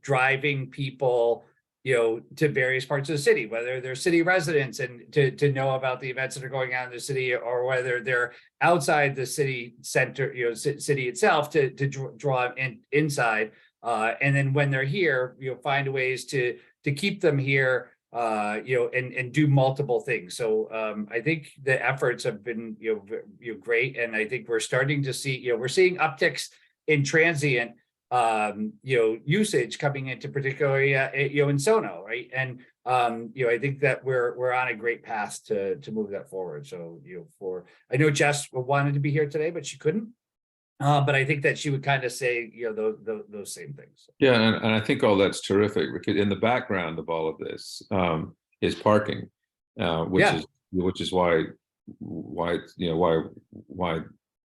driving people to various parts of the city, whether they're city residents and to know about the events that are going on in the city, or whether they're outside the city center, city itself, to draw inside. And then when they're here, find ways to keep them here, and do multiple things. So I think the efforts have been great, and I think we're starting to see we're seeing upticks in transient usage coming into particularly in Sono, right? And I think that we're on a great path to move that forward. So I know Jess wanted to be here today, but she couldn't. But I think that she would kind of say those same things. Yeah, and I think all that's terrific, because in the background of all of this is parking, which is why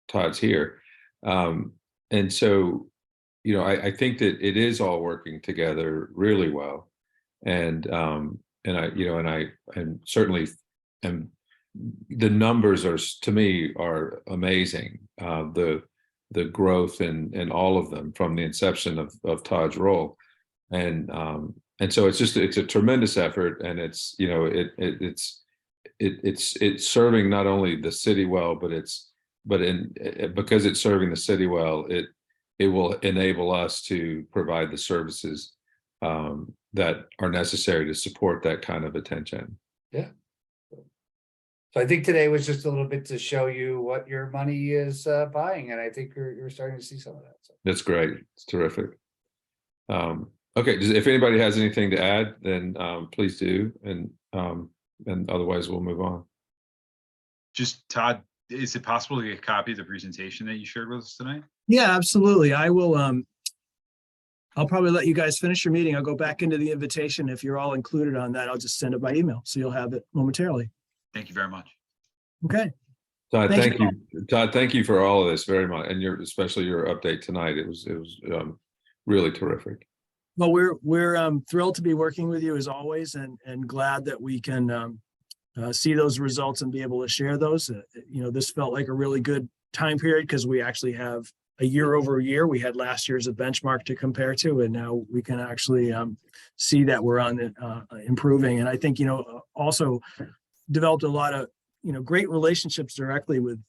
Todd's here. And so I think that it is all working together really well, and I certainly am. The numbers to me are amazing. The growth in all of them from the inception of Todd's role, and so it's a tremendous effort, and it's serving not only the city well, because it's serving the city well, it will enable us to provide the services that are necessary to support that kind of attention. Yeah. So I think today was just a little bit to show you what your money is buying, and I think you're starting to see some of that. So. That's great. It's terrific. Okay, if anybody has anything to add, then please do, and otherwise we'll move on. Just Todd, is it possible to get a copy of the presentation that you shared with us tonight? Yeah, absolutely. I will, I'll probably let you guys finish your meeting. I'll go back into the invitation. If you're all included on that, I'll just send it by email, so you'll have it momentarily. Thank you very much. Okay. Todd, Thank thank you. Todd, thank you for all of this very much, and especially your update tonight. It was really terrific. Well, we're thrilled to be working with you as always, and glad that we can see those results and be able to share those. This felt like a really good time period because we actually have a year over year. We had last year as a benchmark to compare to, and now we can actually see that we're on improving. And I think also developed a lot of great relationships directly with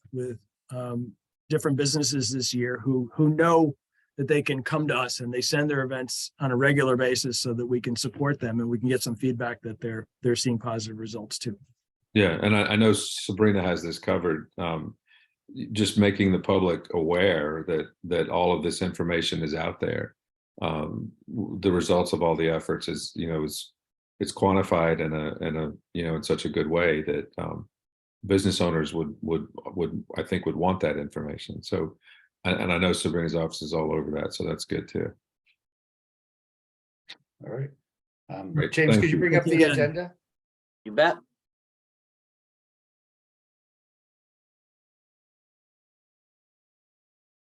different businesses this year who know that they can come to us, and they send their events on a regular basis so that we can support them and we can get some feedback that they're seeing positive results too. Yeah, and I know Sabrina has this covered. Just making the public aware that all of this information is out there. The results of all the efforts is it's quantified in such a good way that business owners would I think would want that information. So, and I know Sabrina's office is all over that, so that's good too. All right. Great. James, Thank could you you. bring up Thank the you again. agenda? You bet.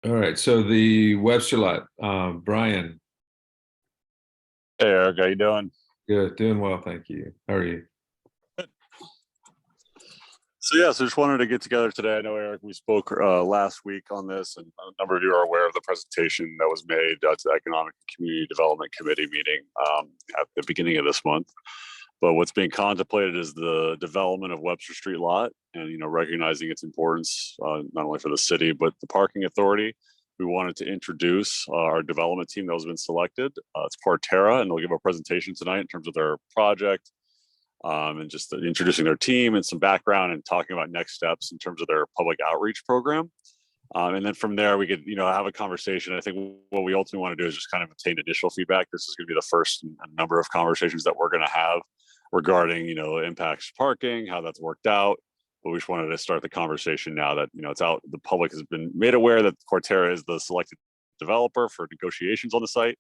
All right, so the Webster lot, Brian. Hey Eric, how you doing? Good, doing well, thank you. How are you? So just wanted to get together today. I know Eric, we spoke last week on this, and a number of you are aware of the presentation that was made to the Economic and Community Development Committee meeting at the beginning of this month. But what's being contemplated is the development of Webster Street lot, and recognizing its importance not only for the city but the parking authority. we wanted to introduce our development team that has been selected. It's Quarterra, and they'll give a presentation tonight in terms of their project, and just introducing their team and some background and talking about next steps in terms of their public outreach program. And then from there, we could, have a conversation. I think what we ultimately want to do is just kind of obtain initial feedback. This is going to be the first in a number of conversations that we're going to have regarding, impacts to parking, how that's worked out. But we just wanted to start the conversation now that, it's out. The public has been made aware that Quarterra is the selected developer for negotiations on the site.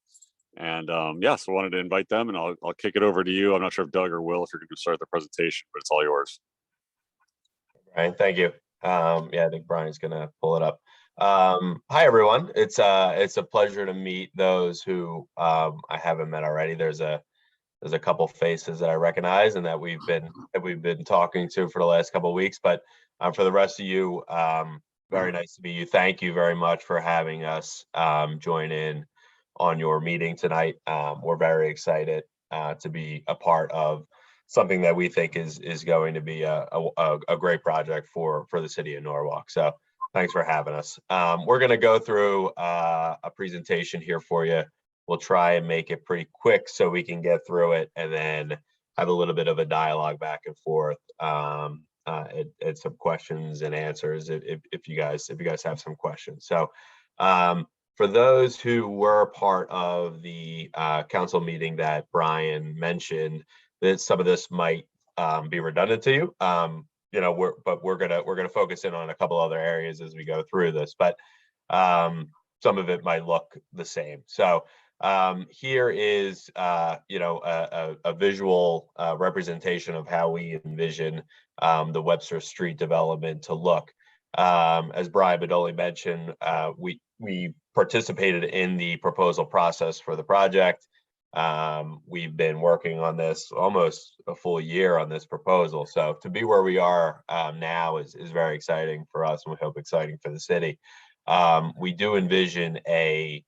And so I wanted to invite them, and I'll kick it over to you. I'm not sure if Doug or Will, if you're going to start the presentation, but it's all yours. Brian, thank you. I think Brian's gonna pull it up. Hi everyone. It's a pleasure to meet those who I haven't met already. There's a couple faces that I recognize and that we've been talking to for the last couple of weeks. But for the rest of you, very nice to meet you. Thank you very much for having us join in on your meeting tonight. We're very excited to be a part of something that we think is going to be a great project for the city of Norwalk. So thanks for having us. We're going to go through a presentation here for you. We'll try and make it pretty quick so we can get through it, and then have a little bit of a dialogue back and forth, and some questions and answers if you guys have some questions. So for those who were part of the council meeting that Brian mentioned, that some of this might be redundant to you, we're gonna focus in on a couple other areas as we go through this, but some of it might look the same. So here is a visual representation of how we envision the Webster Street development to look. As Brian Bedoli mentioned, we participated in the proposal process for the project. We've been working on this almost a full year on this proposal. So to be where we are now is very exciting for us, and we hope exciting for the city. We do envision a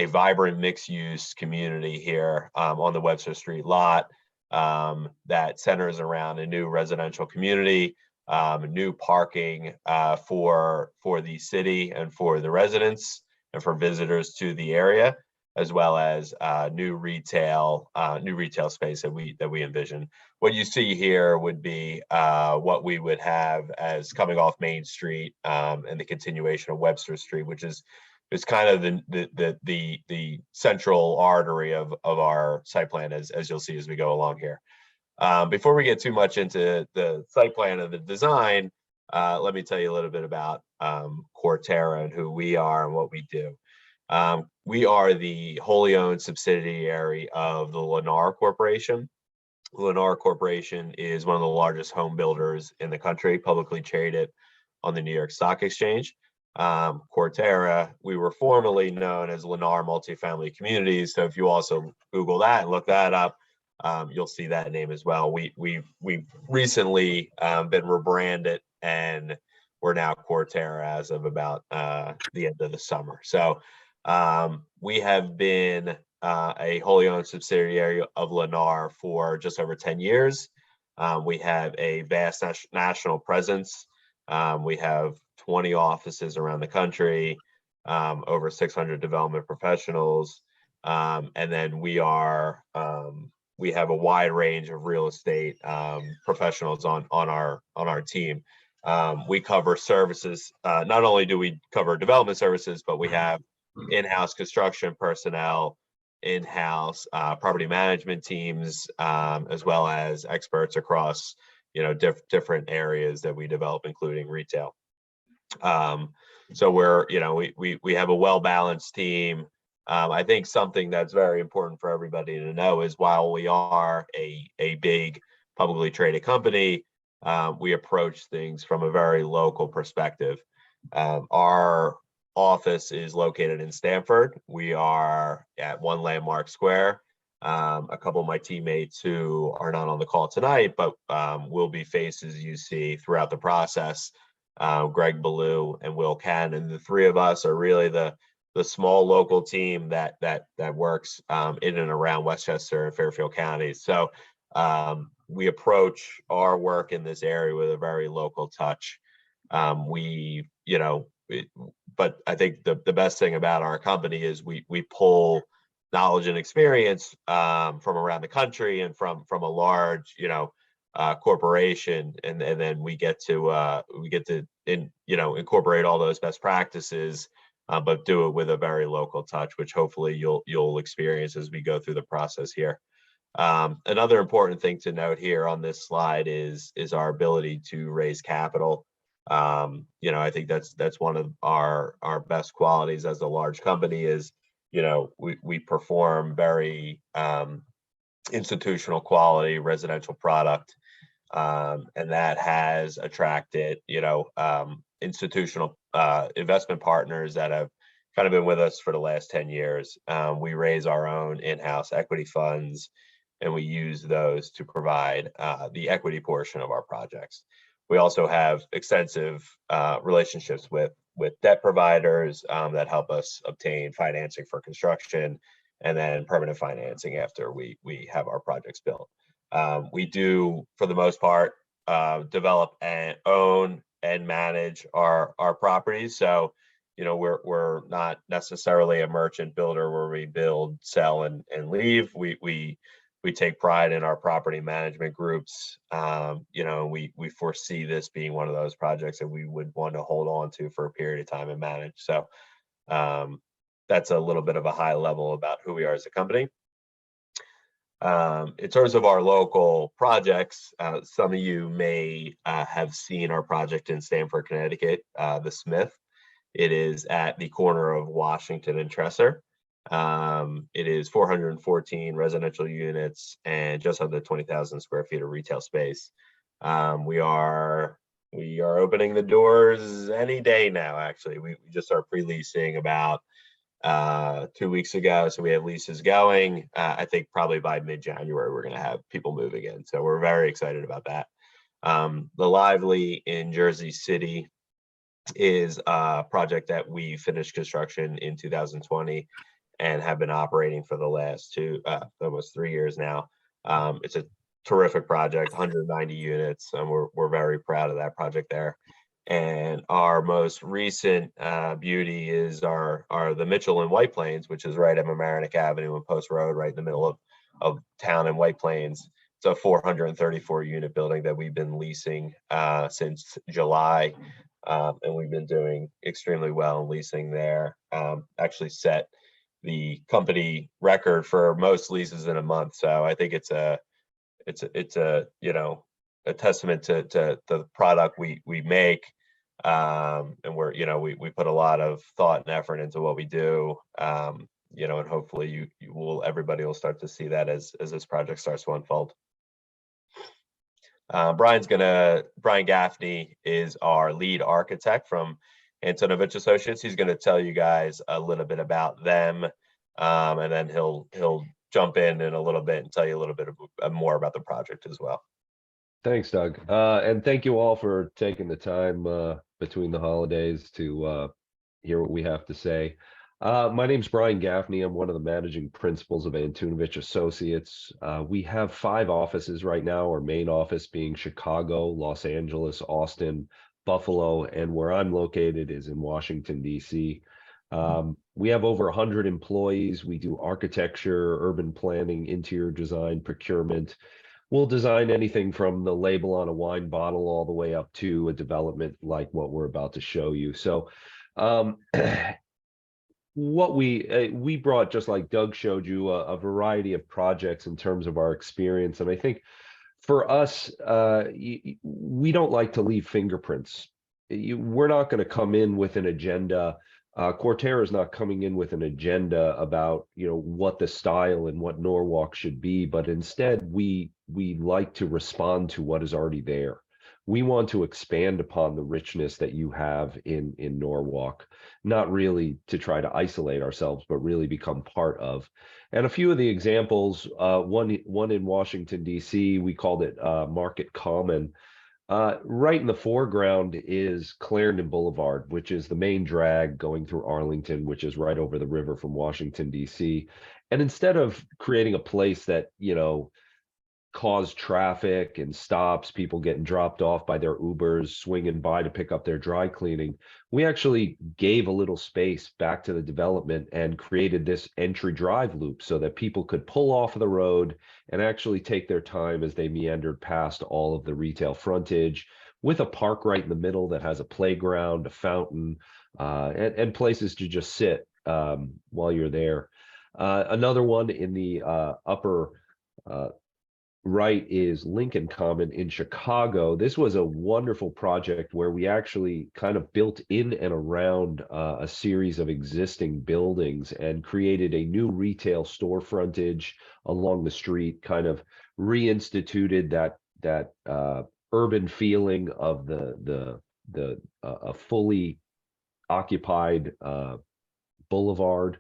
vibrant mixed-use community here on the Webster Street lot that centers around a new residential community, new parking for the city and for the residents and for visitors to the area, as well as new retail space that we envision. What you see here would be what we would have as coming off Main Street and the continuation of Webster Street, which is kind of the central artery of our site plan, as you'll see as we go along here. Before we get too much into the site plan and the design, let me tell you a little bit about Quarterra and who we are and what we do. We are the wholly owned subsidiary of the Lennar Corporation. Lennar Corporation is one of the largest home builders in the country, publicly traded on the New York Stock Exchange. Quarterra, we were formerly known as Lennar Multifamily Communities. So if you also Google that and look that up, you'll see that name as well. We've recently been rebranded, and we're now Quarterra as of about the end of the summer. So we have been a wholly owned subsidiary of Lennar for just over 10 years. We have a vast national presence. We have 20 offices around the country, over 600 development professionals. And then we have a wide range of real estate professionals on our team. We cover services. Not only do we cover development services, but we have in-house construction personnel, in-house property management teams, as well as experts across different areas that we develop, including retail. So we have a well-balanced team. I think something that's very important for everybody to know is while we are a big publicly traded company, we approach things from a very local perspective. Our office is located in Stamford. We are at One Landmark Square. A couple of my teammates who are not on the call tonight, but will be faces you see throughout the process. Greg Ballou and Will Cannon, the three of us are really the small local team that works in and around Westchester and Fairfield counties. So we approach our work in this area with a very local touch. We but I think the best thing about our company is we pull knowledge and experience from around the country and from a large, corporation, and then we get to incorporate all those best practices, but do it with a very local touch, which hopefully you'll experience as we go through the process here. Another important thing to note here on this slide is our ability to raise capital. I think that's one of our best qualities as a large company is, we perform very institutional quality residential product. And that has attracted, institutional investment partners that have kind of been with us for the last 10 years. We raise our own in-house equity funds, and we use those to provide the equity portion of our projects. We also have extensive relationships with debt providers that help us obtain financing for construction and then permanent financing after we have our projects built. We do, for the most part, develop and own and manage our properties. So, we're not necessarily a merchant builder where we build, sell, and leave. We take pride in our property management groups. We foresee this being one of those projects that we would want to hold on to for a period of time and manage. So that's a little bit of a high level about who we are as a company. In terms of our local projects, some of you may have seen our project in Stamford, Connecticut, the Smith. It is at the corner of Washington and Tresser. It is 414 residential units and just under 20,000 square feet of retail space. We are opening the doors any day now. Actually, we just started pre-leasing about 2 weeks ago, so we have leases going. I think probably by mid-January we're going to have people moving in, so we're very excited about that. The Lively in Jersey City is a project that we finished construction in 2020 and have been operating for the last almost 3 years now. It's a terrific project, 190 units, and we're very proud of that project there. And our most recent beauty is the Mitchell in White Plains, which is right at Mamaroneck Avenue and Post Road, right in the middle of town in White Plains. It's a 434 unit building that we've been leasing since July. And we've been doing extremely well in leasing there. Actually set the company record for most leases in a month. So I think it's a testament to the product we make. And we put a lot of thought and effort into what we do. And hopefully everybody will start to see that as this project starts to unfold. Brian Gaffney is our lead architect from Antonovich Associates. He's going to tell you guys a little bit about them, and then he'll jump in a little bit and tell you a little bit more about the project as well. Thanks, Doug. And thank you all for taking the time between the holidays to hear what we have to say. My name's Brian Gaffney. I'm one of the managing principals of Antonovich Associates. We have 5 offices right now, our main office being Chicago, Los Angeles, Austin, Buffalo, and where I'm located is in Washington, D.C. We have over 100 employees. We do architecture, urban planning, interior design, procurement. We'll design anything from the label on a wine bottle all the way up to a development like what we're about to show you. So what we brought, just like Doug showed you, a variety of projects in terms of our experience. And I think for us, we don't like to leave fingerprints. We're not going to come in with an agenda. Cortera is not coming in with an agenda about, what the style and what Norwalk should be, but instead we like to respond to what is already there. We want to expand upon the richness that you have in Norwalk, not really to try to isolate ourselves, but really become part of. And a few of the examples, one in Washington, D.C., we called it Market Common. Right in the foreground is Clarendon Boulevard, which is the main drag going through Arlington, which is right over the river from Washington, D.C. And instead of creating a place that, cause traffic and stops, people getting dropped off by their Ubers, swinging by to pick up their dry cleaning. We actually gave a little space back to the development and created this entry drive loop so that people could pull off of the road and actually take their time as they meandered past all of the retail frontage, with a park right in the middle that has a playground, a fountain, and places to just sit while you're there. Another one in the upper right is Lincoln Common in Chicago. This was a wonderful project where we actually kind of built in and around a series of existing buildings and created a new retail store frontage along the street, kind of reinstituted that urban feeling of a fully occupied boulevard,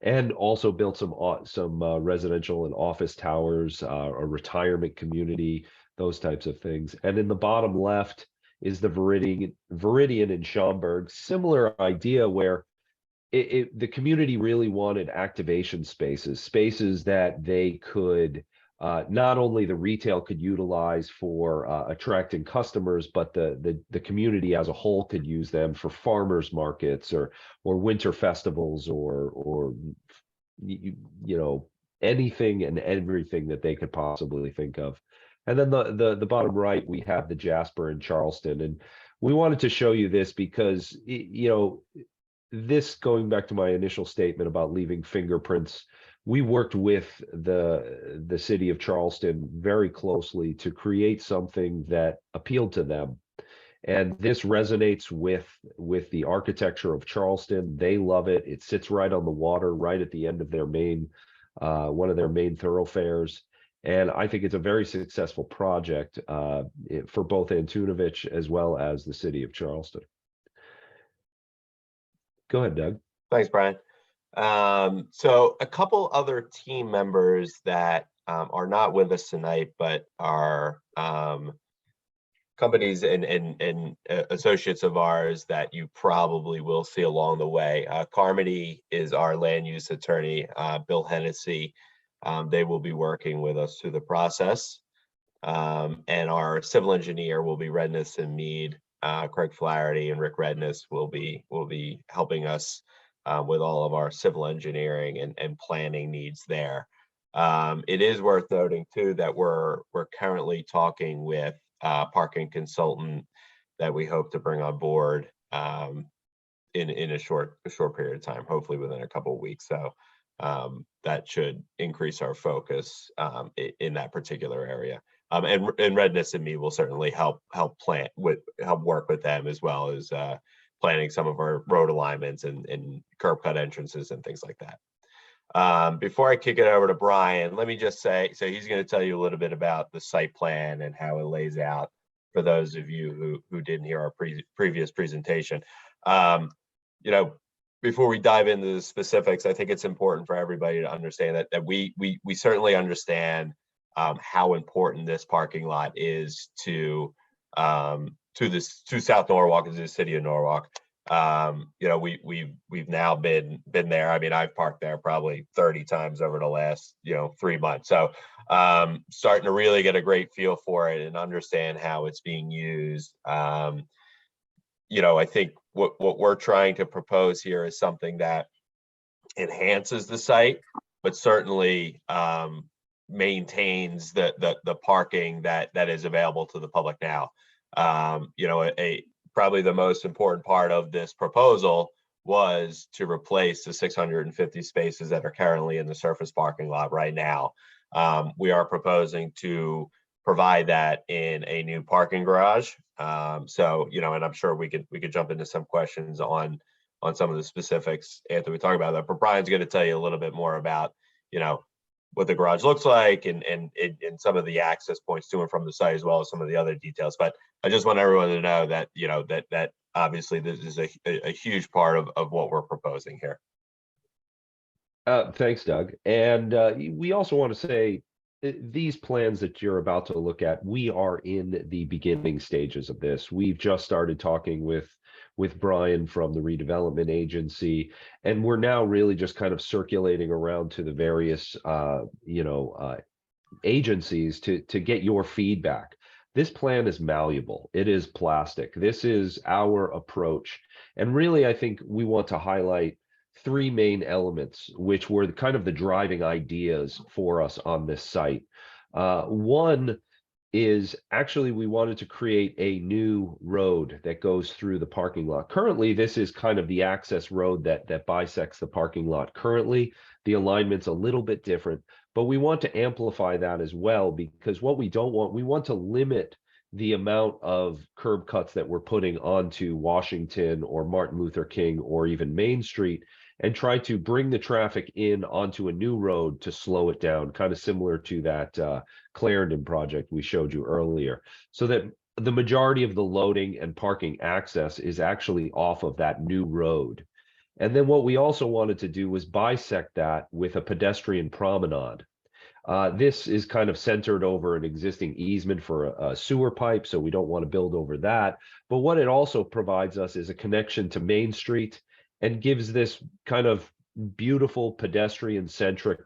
and also built some residential and office towers, a retirement community, those types of things. And in the bottom left is the Viridian in Schaumburg. Similar idea where the community really wanted activation spaces that they could not only the retail could utilize for attracting customers, but the community as a whole could use them for farmers markets or winter festivals or anything and everything that they could possibly think of. And then the bottom right, we have the Jasper in Charleston, and we wanted to show you this because this, going back to my initial statement about leaving fingerprints, we worked with the city of Charleston very closely to create something that appealed to them. And this resonates with the architecture of Charleston. They love it. It sits right on the water, right at the end of their one of their main thoroughfares. And I think it's a very successful project for both Antonovich as well as the city of Charleston. Go ahead, Doug. Thanks, Brian. So a couple other team members that are not with us tonight, but are companies and associates of ours that you probably will see along the way. Carmody is our land use attorney, Bill Hennessy. They will be working with us through the process. And our civil engineer will be Redness and Mead. Craig Flaherty and Rick Redness will be helping us with all of our civil engineering and planning needs there. It is worth noting too that we're currently talking with a parking consultant that we hope to bring on board in a short period of time, hopefully within a couple of weeks. So that should increase our focus in that particular area. And Redness and me will certainly help work with them, as well as planning some of our road alignments and curb cut entrances and things like that. Before I kick it over to Brian, let me just say, so he's going to tell you a little bit about the site plan and how it lays out for those of you who didn't hear our previous presentation. Before we dive into the specifics, I think it's important for everybody to understand that we certainly understand how important this parking lot is to South Norwalk and to the city of Norwalk. We've now been there. I mean, I've parked there probably 30 times over the last 3 months. So starting to really get a great feel for it and understand how it's being used. I think what we're trying to propose here is something that enhances the site, but certainly maintains the parking that is available to the public now. Probably the most important part of this proposal was to replace the 650 spaces that are currently in the surface parking lot right now. We are proposing to provide that in a new parking garage. And I'm sure we could jump into some questions on some of the specifics after we talk about that. But Brian's going to tell you a little bit more about, what the garage looks like and some of the access points to and from the site, as well as some of the other details. But I just want everyone to know that, that obviously this is a huge part of what we're proposing here. Thanks, Doug. And we also want to say these plans that you're about to look at, we are in the beginning stages of this. We've just started talking with Brian from the redevelopment agency, and we're now really just kind of circulating around to the various agencies to get your feedback. This plan is malleable. It is plastic. This is our approach. And really, I think we want to highlight three main elements, which were kind of the driving ideas for us on this site. One is actually we wanted to create a new road that goes through the parking lot. Currently, this is kind of the access road that bisects the parking lot. Currently, the alignment's a little bit different, but we want to amplify that as well, because what we don't want, we want to limit the amount of curb cuts that we're putting onto Washington or Martin Luther King or even Main Street, and try to bring the traffic in onto a new road to slow it down, kind of similar to that Clarendon project we showed you earlier, so that the majority of the loading and parking access is actually off of that new road. And then what we also wanted to do was bisect that with a pedestrian promenade. This is kind of centered over an existing easement for a sewer pipe, so we don't want to build over that. But what it also provides us is a connection to Main Street, and gives this kind of beautiful pedestrian-centric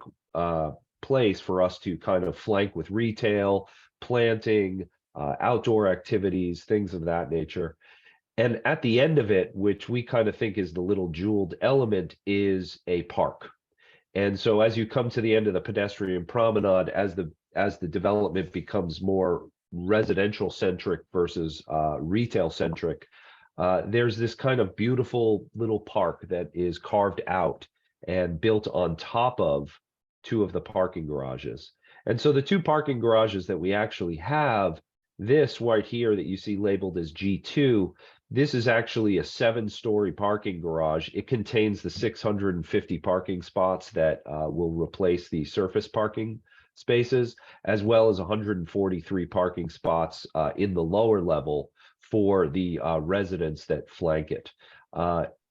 place for us to kind of flank with retail, planting, outdoor activities, things of that nature. And at the end of it, which we kind of think is the little jeweled element, is a park. And so as you come to the end of the pedestrian promenade, as the development becomes more residential-centric versus retail-centric, there's this kind of beautiful little park that is carved out and built on top of two of the parking garages. And so the two parking garages that we actually have, this right here that you see labeled as G2, this is actually a 7-story parking garage. It contains the 650 parking spots that will replace the surface parking spaces, as well as 143 parking spots in the lower level for the residents that flank it.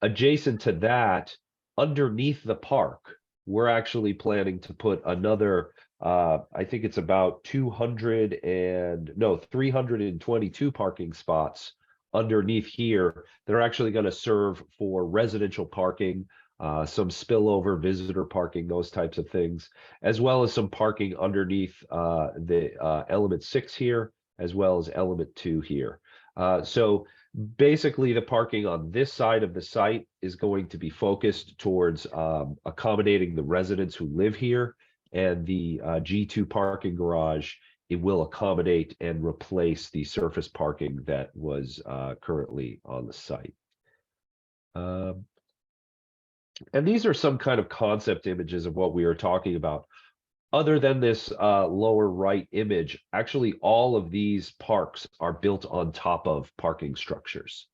Adjacent to that, underneath the park, we're actually planning to put another, I think it's about 322 parking spots underneath here that are actually going to serve for residential parking, some spillover visitor parking, those types of things, as well as some parking underneath the element 6 here, as well as element 2 here. So basically the parking on this side of the site is going to be focused towards accommodating the residents who live here, and the G2 parking garage, it will accommodate and replace the surface parking that was currently on the site. And these are some kind of concept images of what we are talking about. Other than this lower right image, actually all of these parks are built on top of parking structures.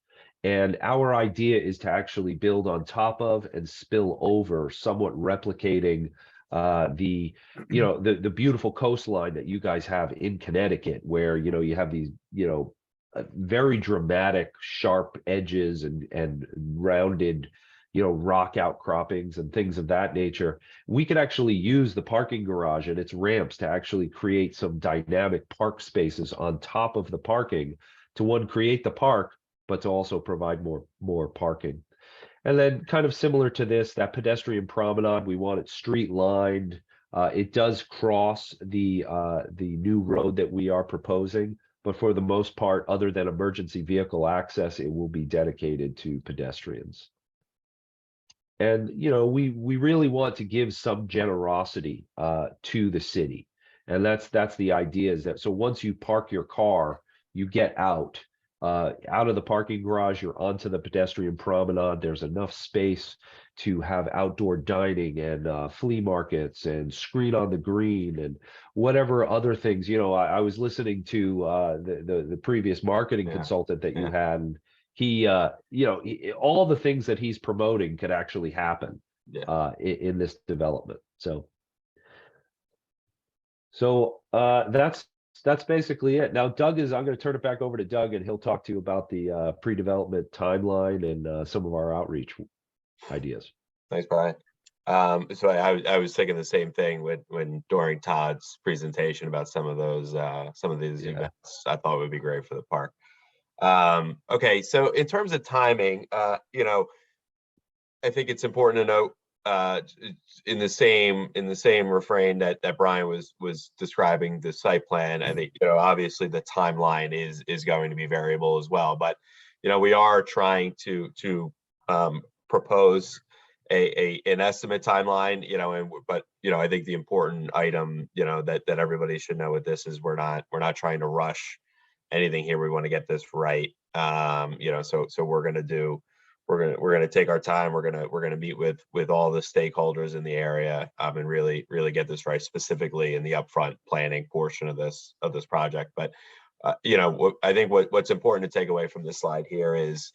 And our idea is to actually build on top of and spill over, somewhat replicating the beautiful coastline that you guys have in Connecticut, where you have these very dramatic sharp edges and rounded rock outcroppings and things of that nature. We could actually use the parking garage and its ramps to actually create some dynamic park spaces on top of the parking to, one, create the park, but to also provide more parking. And then kind of similar to this, that pedestrian promenade, we want it street lined. It does cross the new road that we are proposing, but for the most part, other than emergency vehicle access, it will be dedicated to pedestrians. And we really want to give some generosity to the city, and that's the idea, is that so once you park your car, you get out of the parking garage, you're onto the pedestrian promenade. There's enough space to have outdoor dining and flea markets and screen on the green and whatever other things. I was listening to the previous marketing consultant that you had, and he all the things that he's promoting could actually happen in this development. So that's basically it. Now, I'm going to turn it back over to Doug, and he'll talk to you about the pre-development timeline and some of our outreach ideas. Thanks, Brian. So I was thinking the same thing during Todd's presentation about some of these events. I thought it would be great for the park. Okay, so in terms of timing, I think it's important to note in the same refrain that Brian was describing the site plan, I think, obviously the timeline is going to be variable as well, but we are trying to propose an estimate timeline, but I think the important item, that everybody should know with this is we're not trying to rush anything here. We want to get this right. So we're gonna take our time. We're gonna meet with all the stakeholders in the area, and really get this right, specifically in the upfront planning portion of this project. But I think what's important to take away from this slide here is,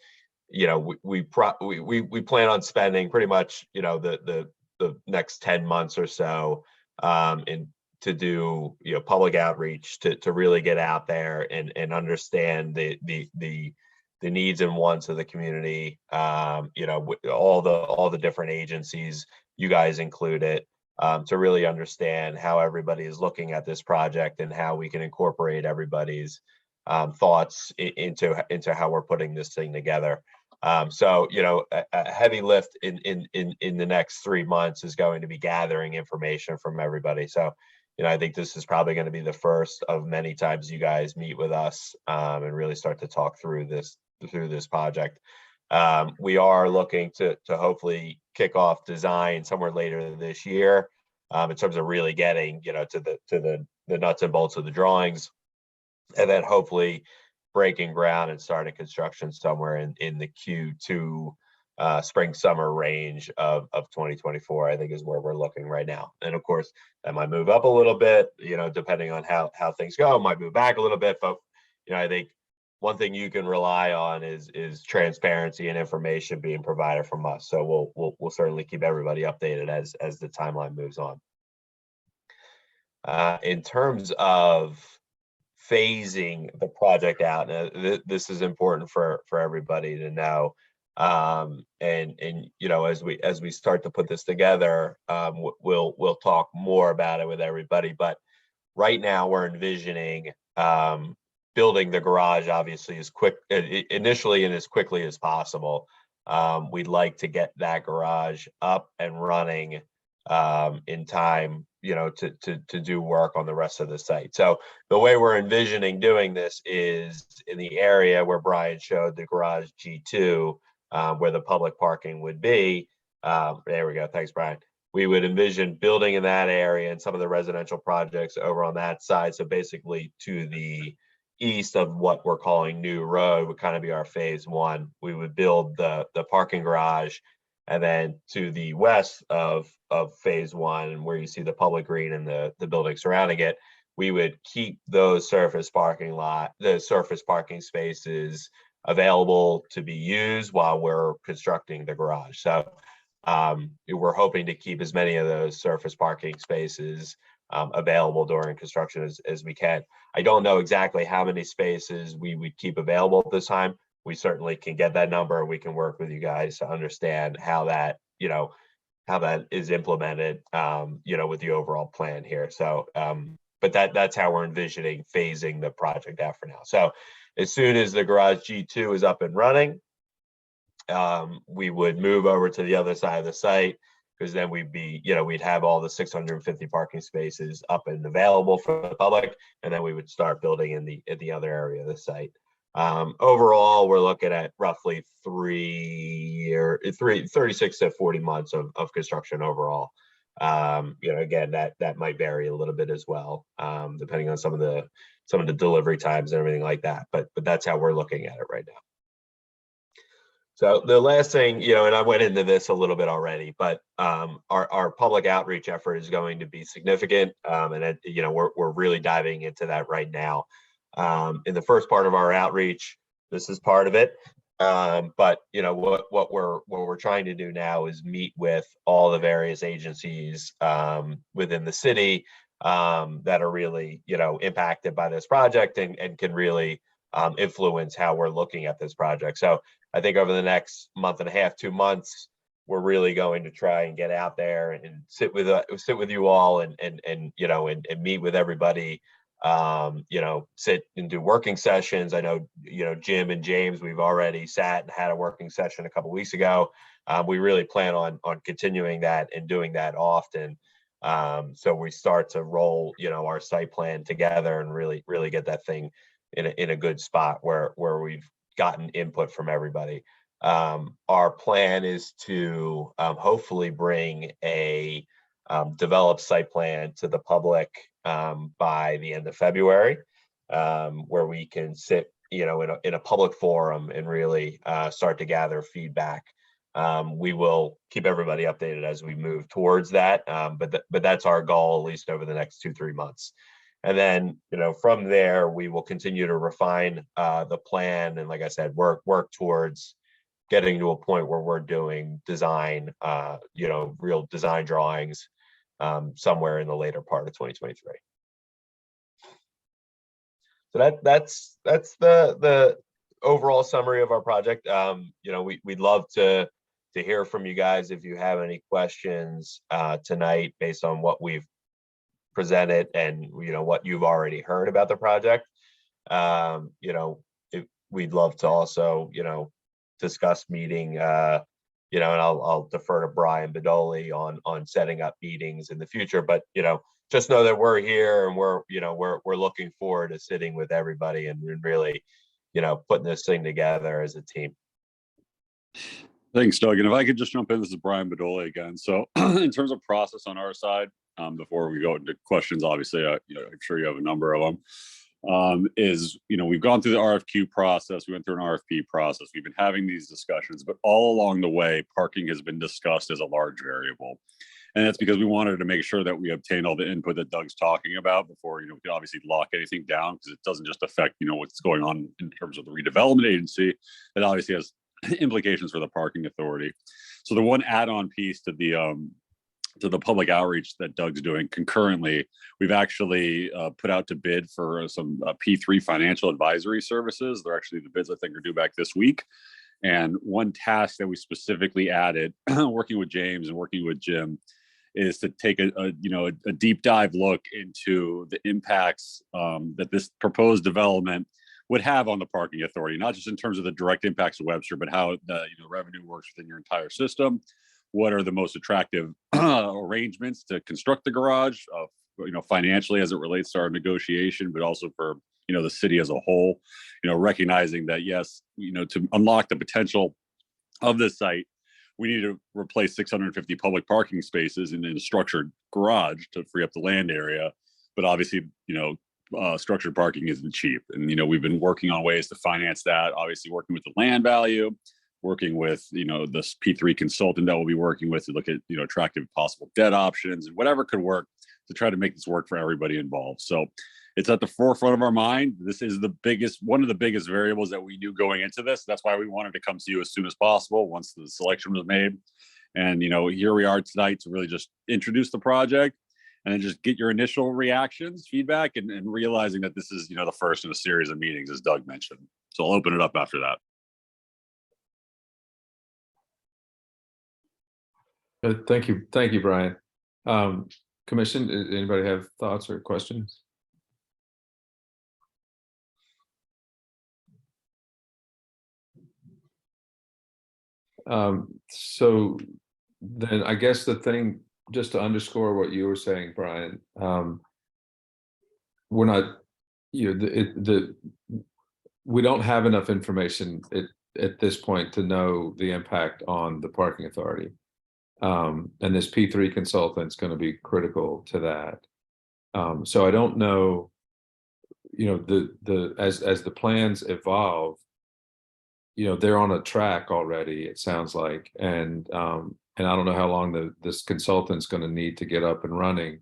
we plan on spending pretty much the next 10 months or so to do public outreach, to really get out there and understand the needs and wants of the community, all the different agencies, you guys included, to really understand how everybody is looking at this project and how we can incorporate everybody's thoughts into how we're putting this thing together. So a heavy lift in the next 3 months is going to be gathering information from everybody. So I think this is probably going to be the first of many times you guys meet with us, and really start to talk through this project. We are looking to hopefully kick off design somewhere later this year, in terms of really getting to the nuts and bolts of the drawings, and then hopefully breaking ground and starting construction somewhere in the Q2 spring summer range of 2024, I think, is where we're looking right now. And of course that might move up a little bit, depending on how things go. It might move back a little bit, but I think one thing you can rely on is transparency and information being provided from us. So we'll certainly keep everybody updated as the timeline moves on. In terms of phasing the project out, this is important for everybody to know. And as we start to put this together, we'll talk more about it with everybody. But right now we're envisioning building the garage, obviously, initially and as quickly as possible. We'd like to get that garage up and running in time, to do work on the rest of the site. So the way we're envisioning doing this is in the area where Brian showed the garage G2, where the public parking would be. There we go. Thanks, Brian. We would envision building in that area and some of the residential projects over on that side. So basically to the east of what we're calling New Road would kind of be our phase one. We would build the parking garage, and then to the west of phase one, where you see the public green and the building surrounding it, we would keep those surface parking spaces available to be used while we're constructing the garage. So we're hoping to keep as many of those surface parking spaces available during construction as we can. I don't know exactly how many spaces we would keep available at this time. We certainly can get that number. We can work with you guys to understand how that is implemented, with the overall plan here. So, but that's how we're envisioning phasing the project out for now. So as soon as the garage G2 is up and running, we would move over to the other side of the site, because then we'd have all the 650 parking spaces up and available for the public, and then we would start building in the other area of the site. Overall, we're looking at roughly 36 to 40 months of construction overall. Again, that might vary a little bit as well, depending on some of the delivery times and everything like that. But that's how we're looking at it right now. So the last thing, and I went into this a little bit already, but our public outreach effort is going to be significant, and we're really diving into that right now. In the first part of our outreach, this is part of it. But what we're trying to do now is meet with all the various agencies within the city that are really impacted by this project and can really influence how we're looking at this project. So I think over the next month and a half, 2 months, we're really going to try and get out there and sit with you all and meet with everybody. Sit and do working sessions. I know, Jim and James, we've already sat and had a working session a couple weeks ago. we really plan on continuing that and doing that often. So we start to roll, our site plan together and really get that thing in a good spot where we've gotten input from everybody. Our plan is to hopefully bring a developed site plan to the public by the end of February, where we can sit, in a public forum and really start to gather feedback. We will keep everybody updated as we move towards that, but that's our goal, at least over the next 2-3 months. And then, from there, we will continue to refine the plan. And like I said, work towards getting to a point where we're doing design, real design drawings somewhere in the later part of 2023. So that's the overall summary of our project. We'd love to hear from you guys if you have any questions tonight based on what we've presented and what you've already heard about the project. We'd love to also discuss meeting, and I'll defer to Brian Bedoli on setting up meetings in the future. But just know that we're here and we're looking forward to sitting with everybody and really putting this thing together as a team. Thanks, Doug. And if I could just jump in, this is Brian Bedoli again. So in terms of process on our side, before we go into questions, obviously, I'm sure you have a number of them. We've gone through the RFQ process. We went through an RFP process. We've been having these discussions, but all along the way, parking has been discussed as a large variable. And that's because we wanted to make sure that we obtain all the input that Doug's talking about before, we can obviously lock anything down, because it doesn't just affect, what's going on in terms of the redevelopment agency. It obviously has implications for the parking authority. So the one add-on piece to the public outreach that Doug's doing concurrently, we've actually put out to bid for some P3 financial advisory services. They're actually, the bids I think are due back this week. And one task that we specifically added, working with James and working with Jim, is to take a deep dive look into the impacts that this proposed development would have on the parking authority, not just in terms of the direct impacts of Webster, but how the revenue works within your entire system. What are the most attractive arrangements to construct the garage, financially as it relates to our negotiation, but also for the city as a whole. Recognizing that yes, to unlock the potential of this site, we need to replace 650 public parking spaces in a structured garage to free up the land area. But obviously, structured parking isn't cheap, and we've been working on ways to finance that. Obviously, working with the land value, working with this P3 consultant that we'll be working with to look at attractive possible debt options and whatever could work to try to make this work for everybody involved. So it's at the forefront of our mind. This is one of the biggest variables that we knew going into this. That's why we wanted to come to you as soon as possible once the selection was made. And here we are tonight to really just introduce the project and then just get your initial reactions, feedback, and realizing that this is the first in a series of meetings, as Doug mentioned. So I'll open it up after that. Thank you, Brian. Commission, anybody have thoughts or questions? So then I guess the thing, just to underscore what you were saying, Brian, we're not, we don't have enough information at this point to know the impact on the parking authority. And this P3 consultant is going to be critical to that. So I don't know, as the plans evolve, they're on a track already, it sounds like, and I don't know how long this consultant's going to need to get up and running,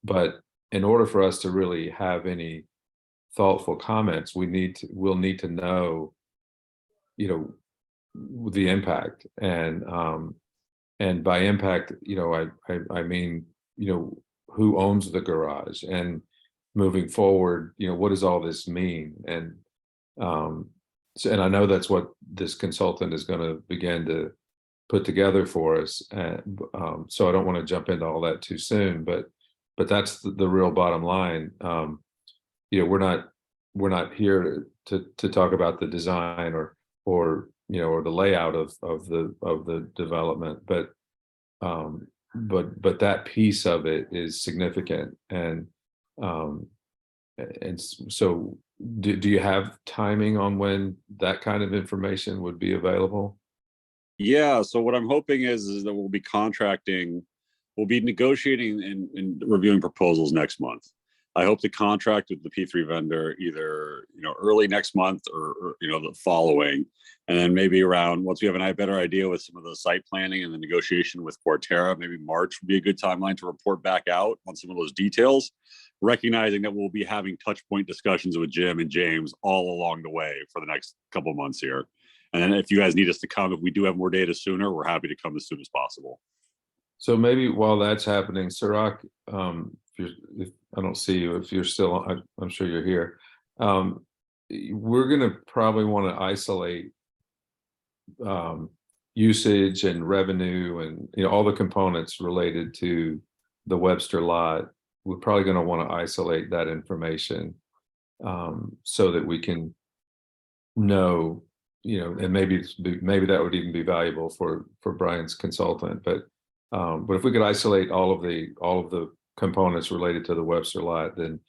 but in order for us to really have any thoughtful comments, we'll need to know, the impact, and by impact, I mean, who owns the garage, and moving forward, what does all this mean? And and I know that's what this consultant is going to begin to put together for us. And so I don't want to jump into all that too soon, but that's the real bottom line. We're not here to talk about the design or or the layout of the development, but that piece of it is significant. So do you have timing on when that kind of information would be available? Yeah, so what I'm hoping is that we'll be negotiating and reviewing proposals next month. I hope to contract with the P3 vendor either, early next month or the following. And then maybe once we have a better idea with some of the site planning and the negotiation with Quarterra, maybe March would be a good timeline to report back out on some of those details, recognizing that we'll be having touch point discussions with Jim and James all along the way for the next couple of months here. And then if you guys need us to come, if we do have more data sooner, we're happy to come as soon as possible. So maybe while that's happening, Sirach, if I don't see you, if you're still, I'm sure you're here. We're going to probably want to isolate usage and revenue and all the components related to the Webster lot. We're probably going to want to isolate that information so that we can know, and maybe that would even be valuable for Brian's consultant. But if we could isolate all of the components related to the Webster lot, then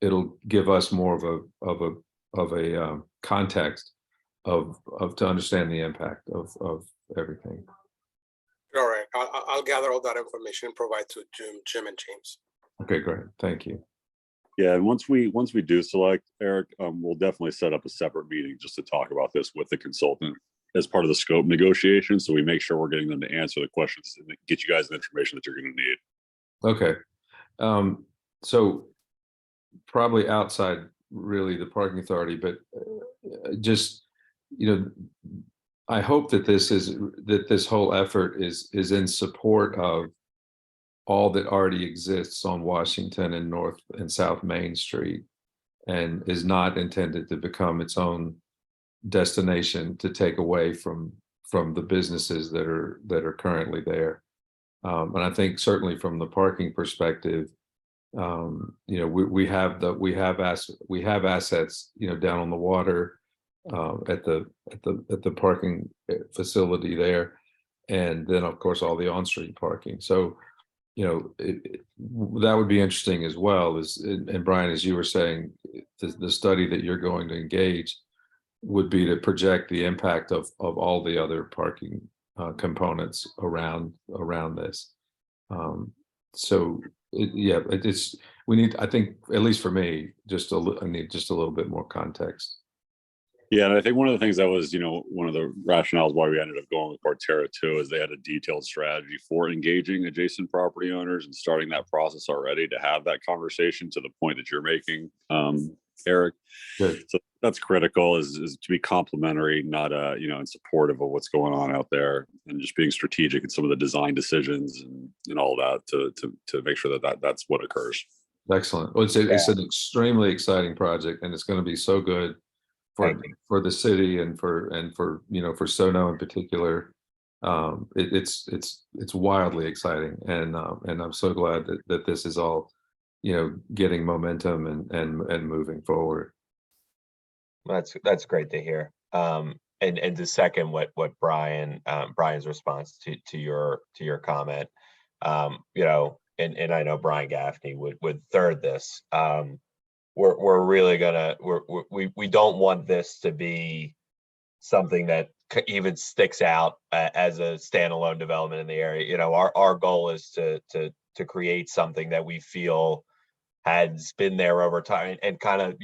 it'll give us more of a context of to understand the impact of everything. All right, I'll gather all that information and provide to Jim and James. Okay, great. Thank you. Yeah, and once we do select Eric, we'll definitely set up a separate meeting just to talk about this with the consultant as part of the scope negotiation. So we make sure we're getting them to answer the questions and get you guys the information that you're going to need. Okay. So probably outside really the parking authority, but just, I hope that this whole effort is in support of all that already exists on Washington and North and South Main Street, and is not intended to become its own destination to take away from the businesses that are currently there. And I think certainly from the parking perspective, we have assets, down on the water, at the parking facility there, and then of course all the on-street parking. So, that would be interesting as well. And Brian, as you were saying, the study that you're going to engage would be to project the impact of all the other parking components around this. We need, I think, at least for me, I need just a little bit more context. Yeah, and I think one of the things that was, one of the rationales why we ended up going with Quarterra too, is they had a detailed strategy for engaging adjacent property owners and starting that process already to have that conversation to the point that you're making, Eric. Good. So that's critical, is to be complementary, not and supportive of what's going on out there, and just being strategic in some of the design decisions and all that to make sure that's what occurs. Excellent. Well, it's an extremely exciting project, and it's going to be so good for the city and for for SoNo in particular. It's wildly exciting, and I'm so glad that this is all getting momentum and moving forward. That's great to hear. And to second what Brian's response to your comment, and I know Brian Gaffney would third this. We're really we don't want this to be something that even sticks out as a standalone development in the area. Our goal is to create something that we feel has been there over time and kind of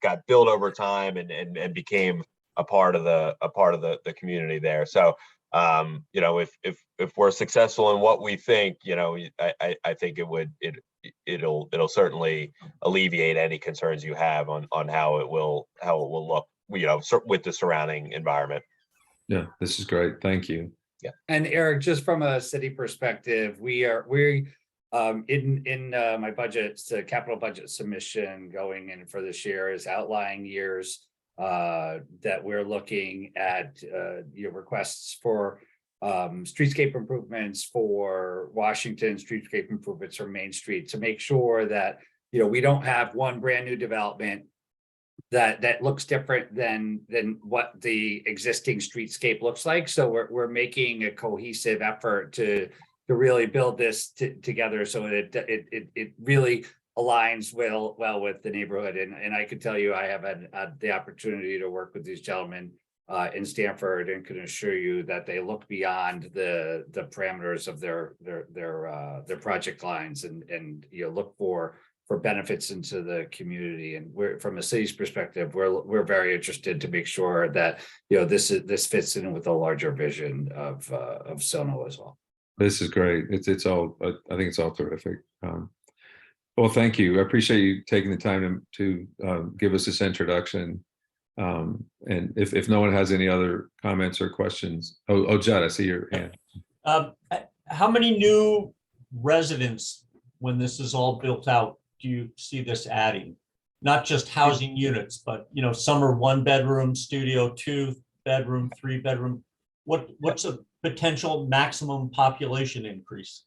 got built over time and became a part of the community there. So if we're successful in what we think, I think it'll certainly alleviate any concerns you have on how it will look, with the surrounding environment. Yeah, this is great. Thank you. Yeah. And Eric, just from a city perspective, we in my budget, the capital budget submission going in for this year is outlying years that we're looking at, requests for streetscape improvements for Washington, streetscape improvements for Main Street, to make sure that we don't have one brand new development that looks different than what the existing streetscape looks like. So we're making a cohesive effort to really build this together so it really aligns well with the neighborhood. And I can tell you, I have had the opportunity to work with these gentlemen in Stanford, and can assure you that they look beyond the parameters of their project lines and look for benefits into the community. And we're, from a city's perspective, we're very interested to make sure that this fits in with a larger vision of Sono as well. This is great. It's all, I think it's all terrific. Well, thank you. I appreciate you taking the time to give us this introduction. And if no one has any other comments or questions, Judd, I see your hand. How many new residents, when this is all built out, do you see this adding? Not just housing units, but some are 1-bedroom studio, 2-bedroom, 3-bedroom. What's a potential maximum population increase?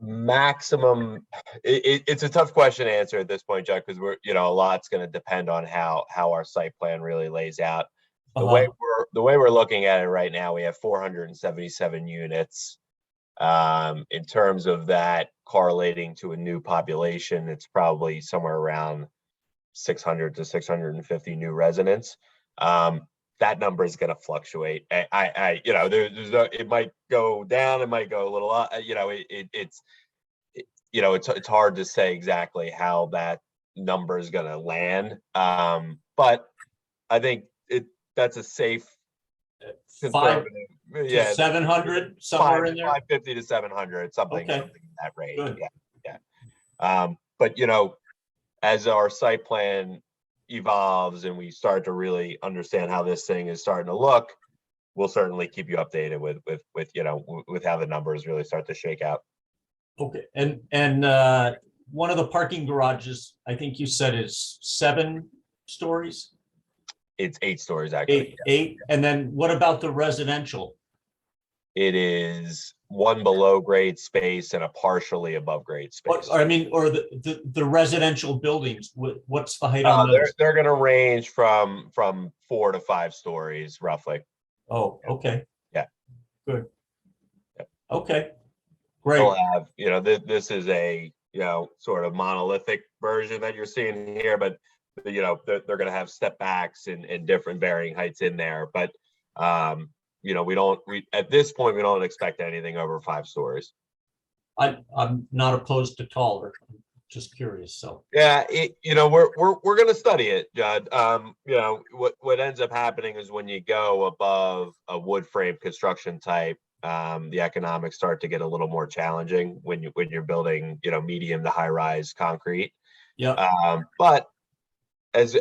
Maximum, it's a tough question to answer at this point, Chuck, because we're, a lot's going to depend on how our site plan really lays out. The way we're looking at it right now, we have 477 units. In terms of that correlating to a new population, it's probably somewhere around 600 to 650 new residents. That number is going to fluctuate. It might go down, it might go a little up. It's hard to say exactly how that number is going to land. But I think that's a safe, conservative, 700 somewhere in there. 550 to 700, something Okay. in that range. Good. Yeah. But as our site plan evolves and we start to really understand how this thing is starting to look, we'll certainly keep you updated with how the numbers really start to shake out. Okay, and one of the parking garages, I think you said, is 7 stories? It's 8 stories actually. Eight. And then what about the residential? It is 1 below grade space and a partially above grade space. Or the residential buildings, what's the height on those? They're going to range from 4 to 5 stories roughly. Oh, okay. Yeah. Good. Yep. Okay, great. We'll have, this is a, sort of monolithic version that you're seeing here, but they're going to have step backs and different varying heights in there. But, at this point, we don't expect anything over 5 stories. I'm not opposed to taller. I'm just curious. So yeah, we're going to study it, Judd. What ends up happening is when you go above a wood frame construction type, the economics start to get a little more challenging when you're building, medium to high rise concrete. yeah. But as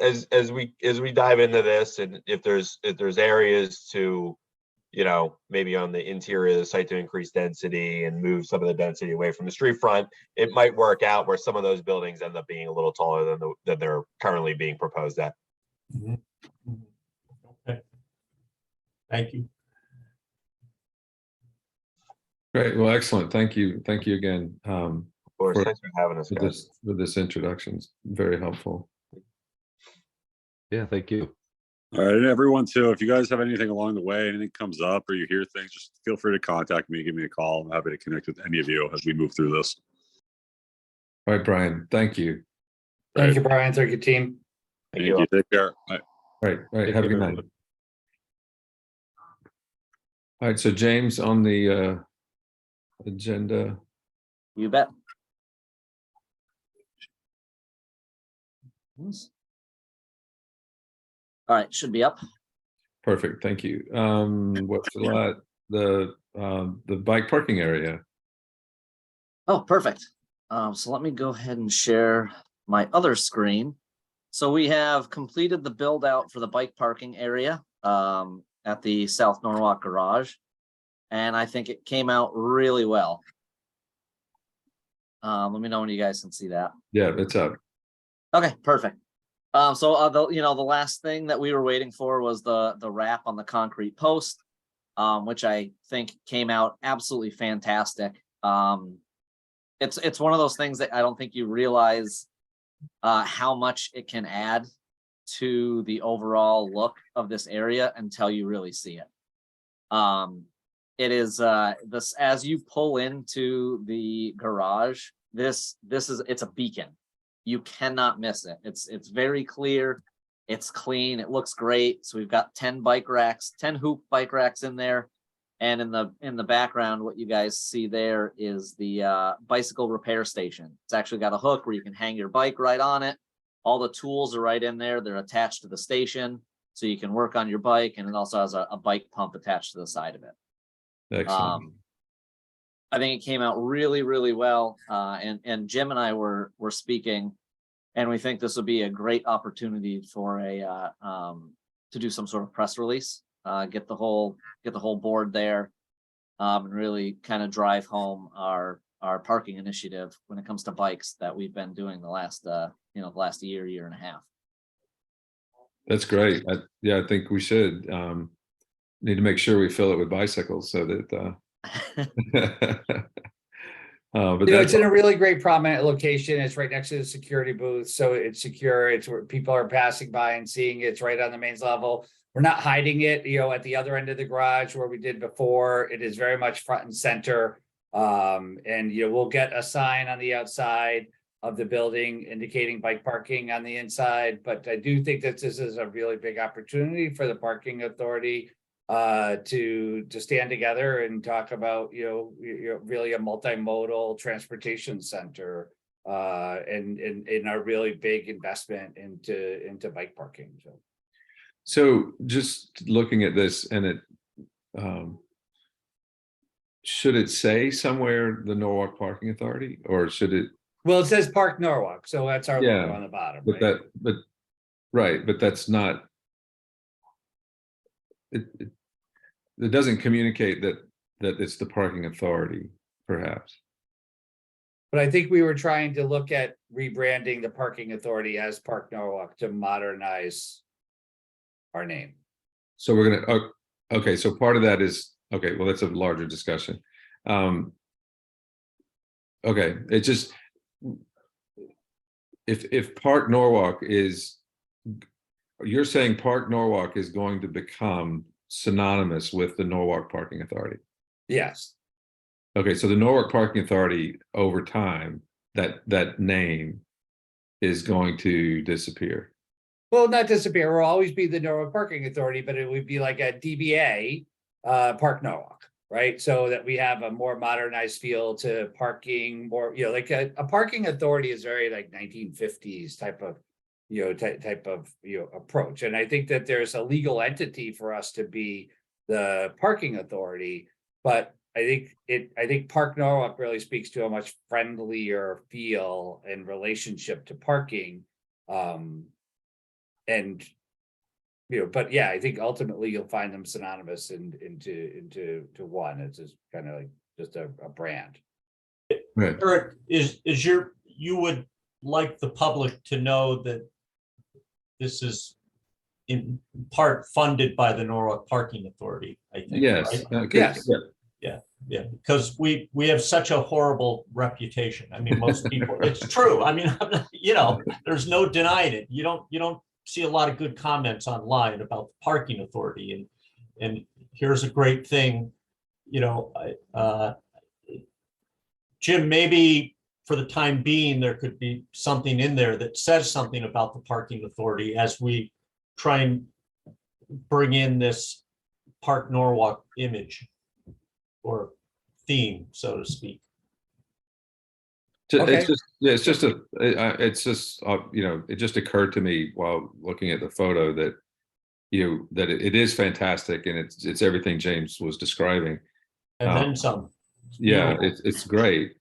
we dive into this, and if there's areas to, maybe on the interior of the site to increase density and move some of the density away from the street front, it might work out where some of those buildings end up being a little taller than they're currently being proposed at. Mhm. Okay. Thank you. Great. Well, excellent. Thank you. Thank you again. Of course, For- thanks for having us, guys. With this introduction. It's very helpful. Yeah, thank you. All right, and everyone too, if you guys have anything along the way, anything comes up or you hear things, just feel free to contact me, give me a call. I'm happy to connect with any of you as we move through this. All right, Brian, thank you. Thank you, Brian. Thank you, team. Thank you. Take care. Bye. All right, Take have a care, good night. everyone. All right, so James, on the agenda, You bet. All right, should be up. perfect, thank you. What's the bike parking area? Oh, perfect. So let me go ahead and share my other screen. So we have completed the build out for the bike parking area at the South Norwalk Garage. And I think it came out really well. Let me know when you guys can see that. Yeah, it's up. Okay, perfect. So the last thing that we were waiting for was the wrap on the concrete post, which I think came out absolutely fantastic. It's one of those things that I don't think you realize how much it can add to the overall look of this area until you really see it. It is this, as you pull into the garage, it's a beacon. You cannot miss it. It's very clear. It's clean. It looks great. So we've got 10 hoop bike racks in there. And in the background, what you guys see there is the bicycle repair station. It's actually got a hook where you can hang your bike right on it. All the tools are right in there. They're attached to the station, so you can work on your bike, and it also has a bike pump attached to the side of it. Excellent. I think it came out really, really well. And Jim and I were speaking, and we think this would be a great opportunity for to do some sort of press release, get the whole board there, and really kind of drive home our parking initiative when it comes to bikes that we've been doing the last year and a half. That's great. I think we should need to make sure we fill it with bicycles so that. But It's in a really great prominent location. It's right next to the security booth, so it's secure. It's where people are passing by and seeing it. It's right on the mains level. We're not hiding it, at the other end of the garage where we did before. It is very much front and center. And we'll get a sign on the outside of the building indicating bike parking on the inside. But I do think that this is a really big opportunity for the parking authority to stand together and talk about, really a multimodal transportation center and a really big investment into bike parking. So just looking at this, and it should it say somewhere the Norwalk Parking Authority, or should it? Well, it says Park Norwalk, so that's our Yeah, logo on the bottom. But right? but that's not. It doesn't communicate that it's the parking authority, perhaps. But I think we were trying to look at rebranding the parking authority as Park Norwalk to modernize our name. So we're gonna, okay, so part of that is, okay, well, that's a larger discussion. Okay, it just, if Park Norwalk is, you're saying Park Norwalk is going to become synonymous with the Norwalk Parking Authority? Yes. Okay, so the Norwalk Parking Authority, over time, that name is going to disappear. Well, not disappear. We'll always be the Norwalk Parking Authority, but it would be like a DBA, Park Norwalk, right? So that we have a more modernized feel to parking, more, like a parking authority is very like 1950s type of, approach. And I think that there's a legal entity for us to be the parking authority, but I think Park Norwalk really speaks to a much friendlier feel and relationship to parking. And but yeah, I think ultimately you'll find them synonymous into one. It's just kind of like just a brand. Right. Eric, you would like the public to know that this is in part funded by the Norwalk Parking Authority, I think. Yes. Right? Okay. Yes. Yeah, because we have such a horrible reputation. I mean, most people, it's true. I mean, there's no denying it. You don't see a lot of good comments online about the parking authority, and here's a great thing, Jim, maybe for the time being, there could be something in there that says something about the parking authority as we try and bring in this Park Norwalk image or theme, so to speak. Okay. It just occurred to me while looking at the photo that, that it is fantastic, and it's everything James was describing. And then some. Yeah, it's great.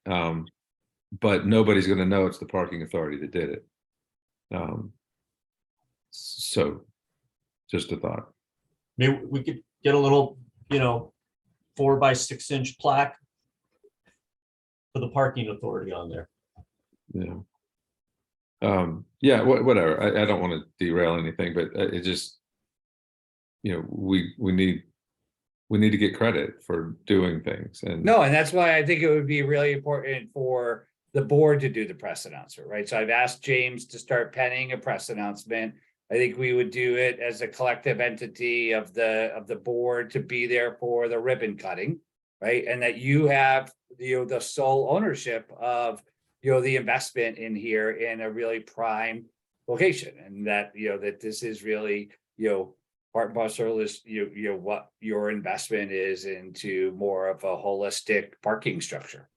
But nobody's going to know it's the parking authority that did it. So just a thought. Maybe we could get a little, 4x6-inch plaque for the parking authority on there. Yeah. Whatever. I don't want to derail anything, but it just, we need to get credit for doing things. And No, and that's why I think it would be really important for the board to do the press announcement, right? So I've asked James to start penning a press announcement. I think we would do it as a collective entity of the board to be there for the ribbon cutting, right? And that you have, the sole ownership of, the investment in here in a really prime location, and that, that this is really, part and parcel is, what your investment is into more of a holistic parking structure.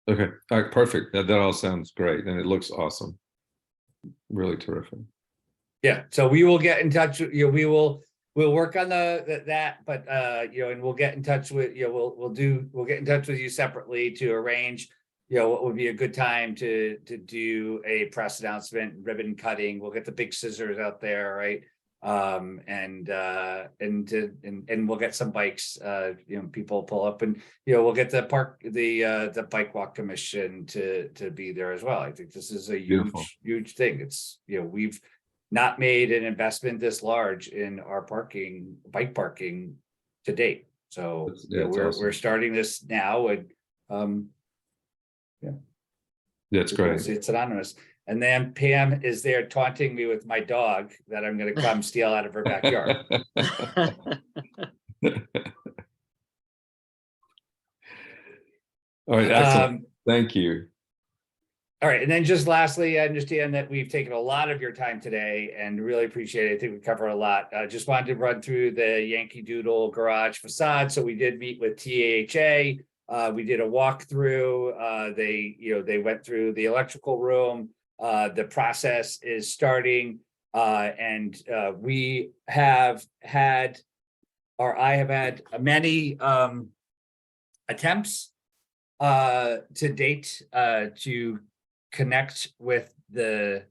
Okay, all right, perfect. That all sounds great and it looks awesome. Really terrific. Yeah, so we will get in touch with you. We'll work on that, but and we'll get in touch with we'll get in touch with you separately to arrange, what would be a good time to do a press announcement, ribbon cutting. We'll get the big scissors out there, right? And we'll get some bikes, people pull up, and we'll get the bike walk commission to be there as well. I think this is a Beautiful. huge thing. It's, we've not made an investment this large in our bike parking to date. So That's we're awesome. starting this now, and That's great. it's anonymous. And then Pam is there taunting me with my dog that I'm gonna come steal out of her backyard. All right, excellent. Um, Thank you. All right, and then just lastly, I understand that we've taken a lot of your time today and really appreciate it. I think we covered a lot. Just wanted to run through the Yankee Doodle garage facade. So we did meet with TAHA. We did a walkthrough. They went through the electrical room. The process is starting, and we have had, or I have had many attempts to date to connect with the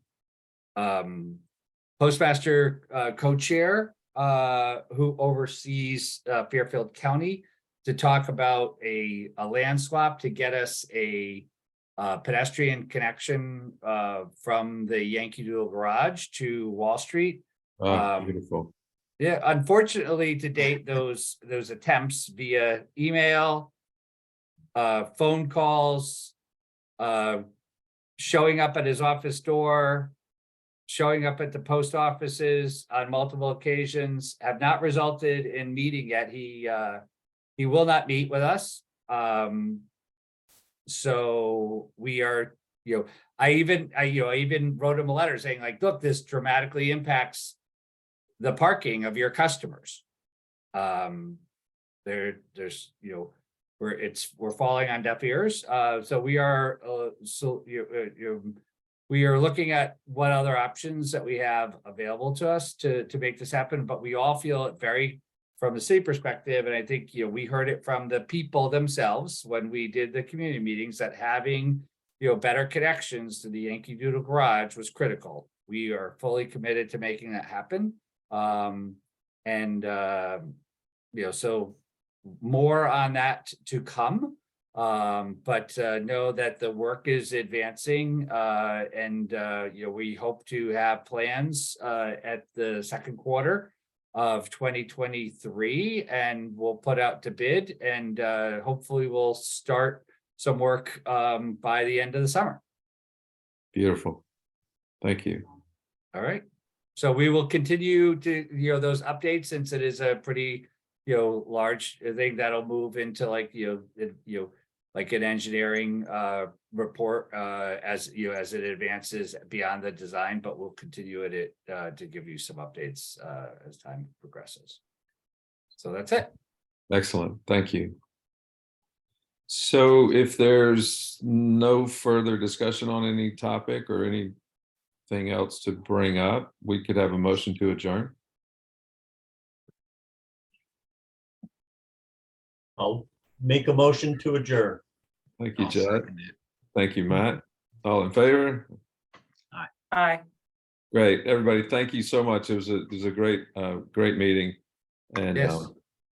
postmaster co-chair who oversees Fairfield County to talk about a land swap to get us a pedestrian connection from the Yankee Doodle garage to Wall Street. Oh, beautiful. Yeah, unfortunately, to date, those attempts via email, phone calls, showing up at his office door, showing up at the post offices on multiple occasions have not resulted in meeting yet. He will not meet with us. So we are, I even wrote him a letter saying, like, look, this dramatically impacts the parking of your customers. There's we're falling on deaf ears. So we are we are looking at what other options that we have available to us to make this happen, but we all feel it very from the city perspective. And I think, we heard it from the people themselves when we did the community meetings that having, better connections to the Yankee Doodle garage was critical. We are fully committed to making that happen. So more on that to come. But know that the work is advancing, and we hope to have plans at the second quarter of 2023, and we'll put out to bid, and hopefully we'll start some work by the end of the summer. Beautiful. Thank you. All right. So we will continue to, those updates, since it is a pretty, large thing that'll move into like, like an engineering report as it advances beyond the design, but we'll continue it to give you some updates as time progresses. So that's it. Excellent. Thank you. So if there's no further discussion on any topic or anything else to bring up, we could have a motion to adjourn. I'll make a motion to adjourn. Thank you, I'll Jed. second it. Thank you, Matt. All in favor? Aye. Great, everybody. Thank you so much. It was a great meeting, and Yes.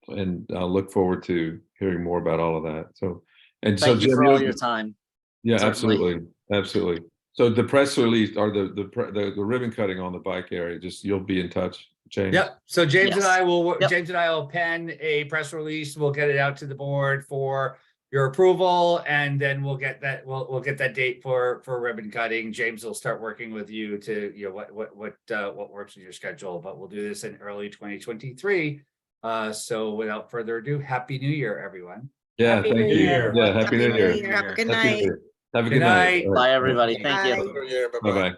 and I'll look forward to hearing more about all of that. So, and so Thank you Jim, for all you'll- your time. yeah, certainly. absolutely. So the press release or the ribbon cutting on the bike area, just you'll be in touch, James. Yep. So James and Yes. I will, Yep. James and I will pen a press release. We'll get it out to the board for your approval, and then we'll get that date for ribbon cutting. James will start working with you to, what works with your schedule, but we'll do this in early 2023. So without further ado, Happy New Year, everyone. Yeah, Happy thank New you. Year. Yeah, happy New Year. Have a good Happy New night. Year. Have a Good good night. night. All right. Bye, everybody. Thank you. Bye. New Year, bye-bye. Bye-bye.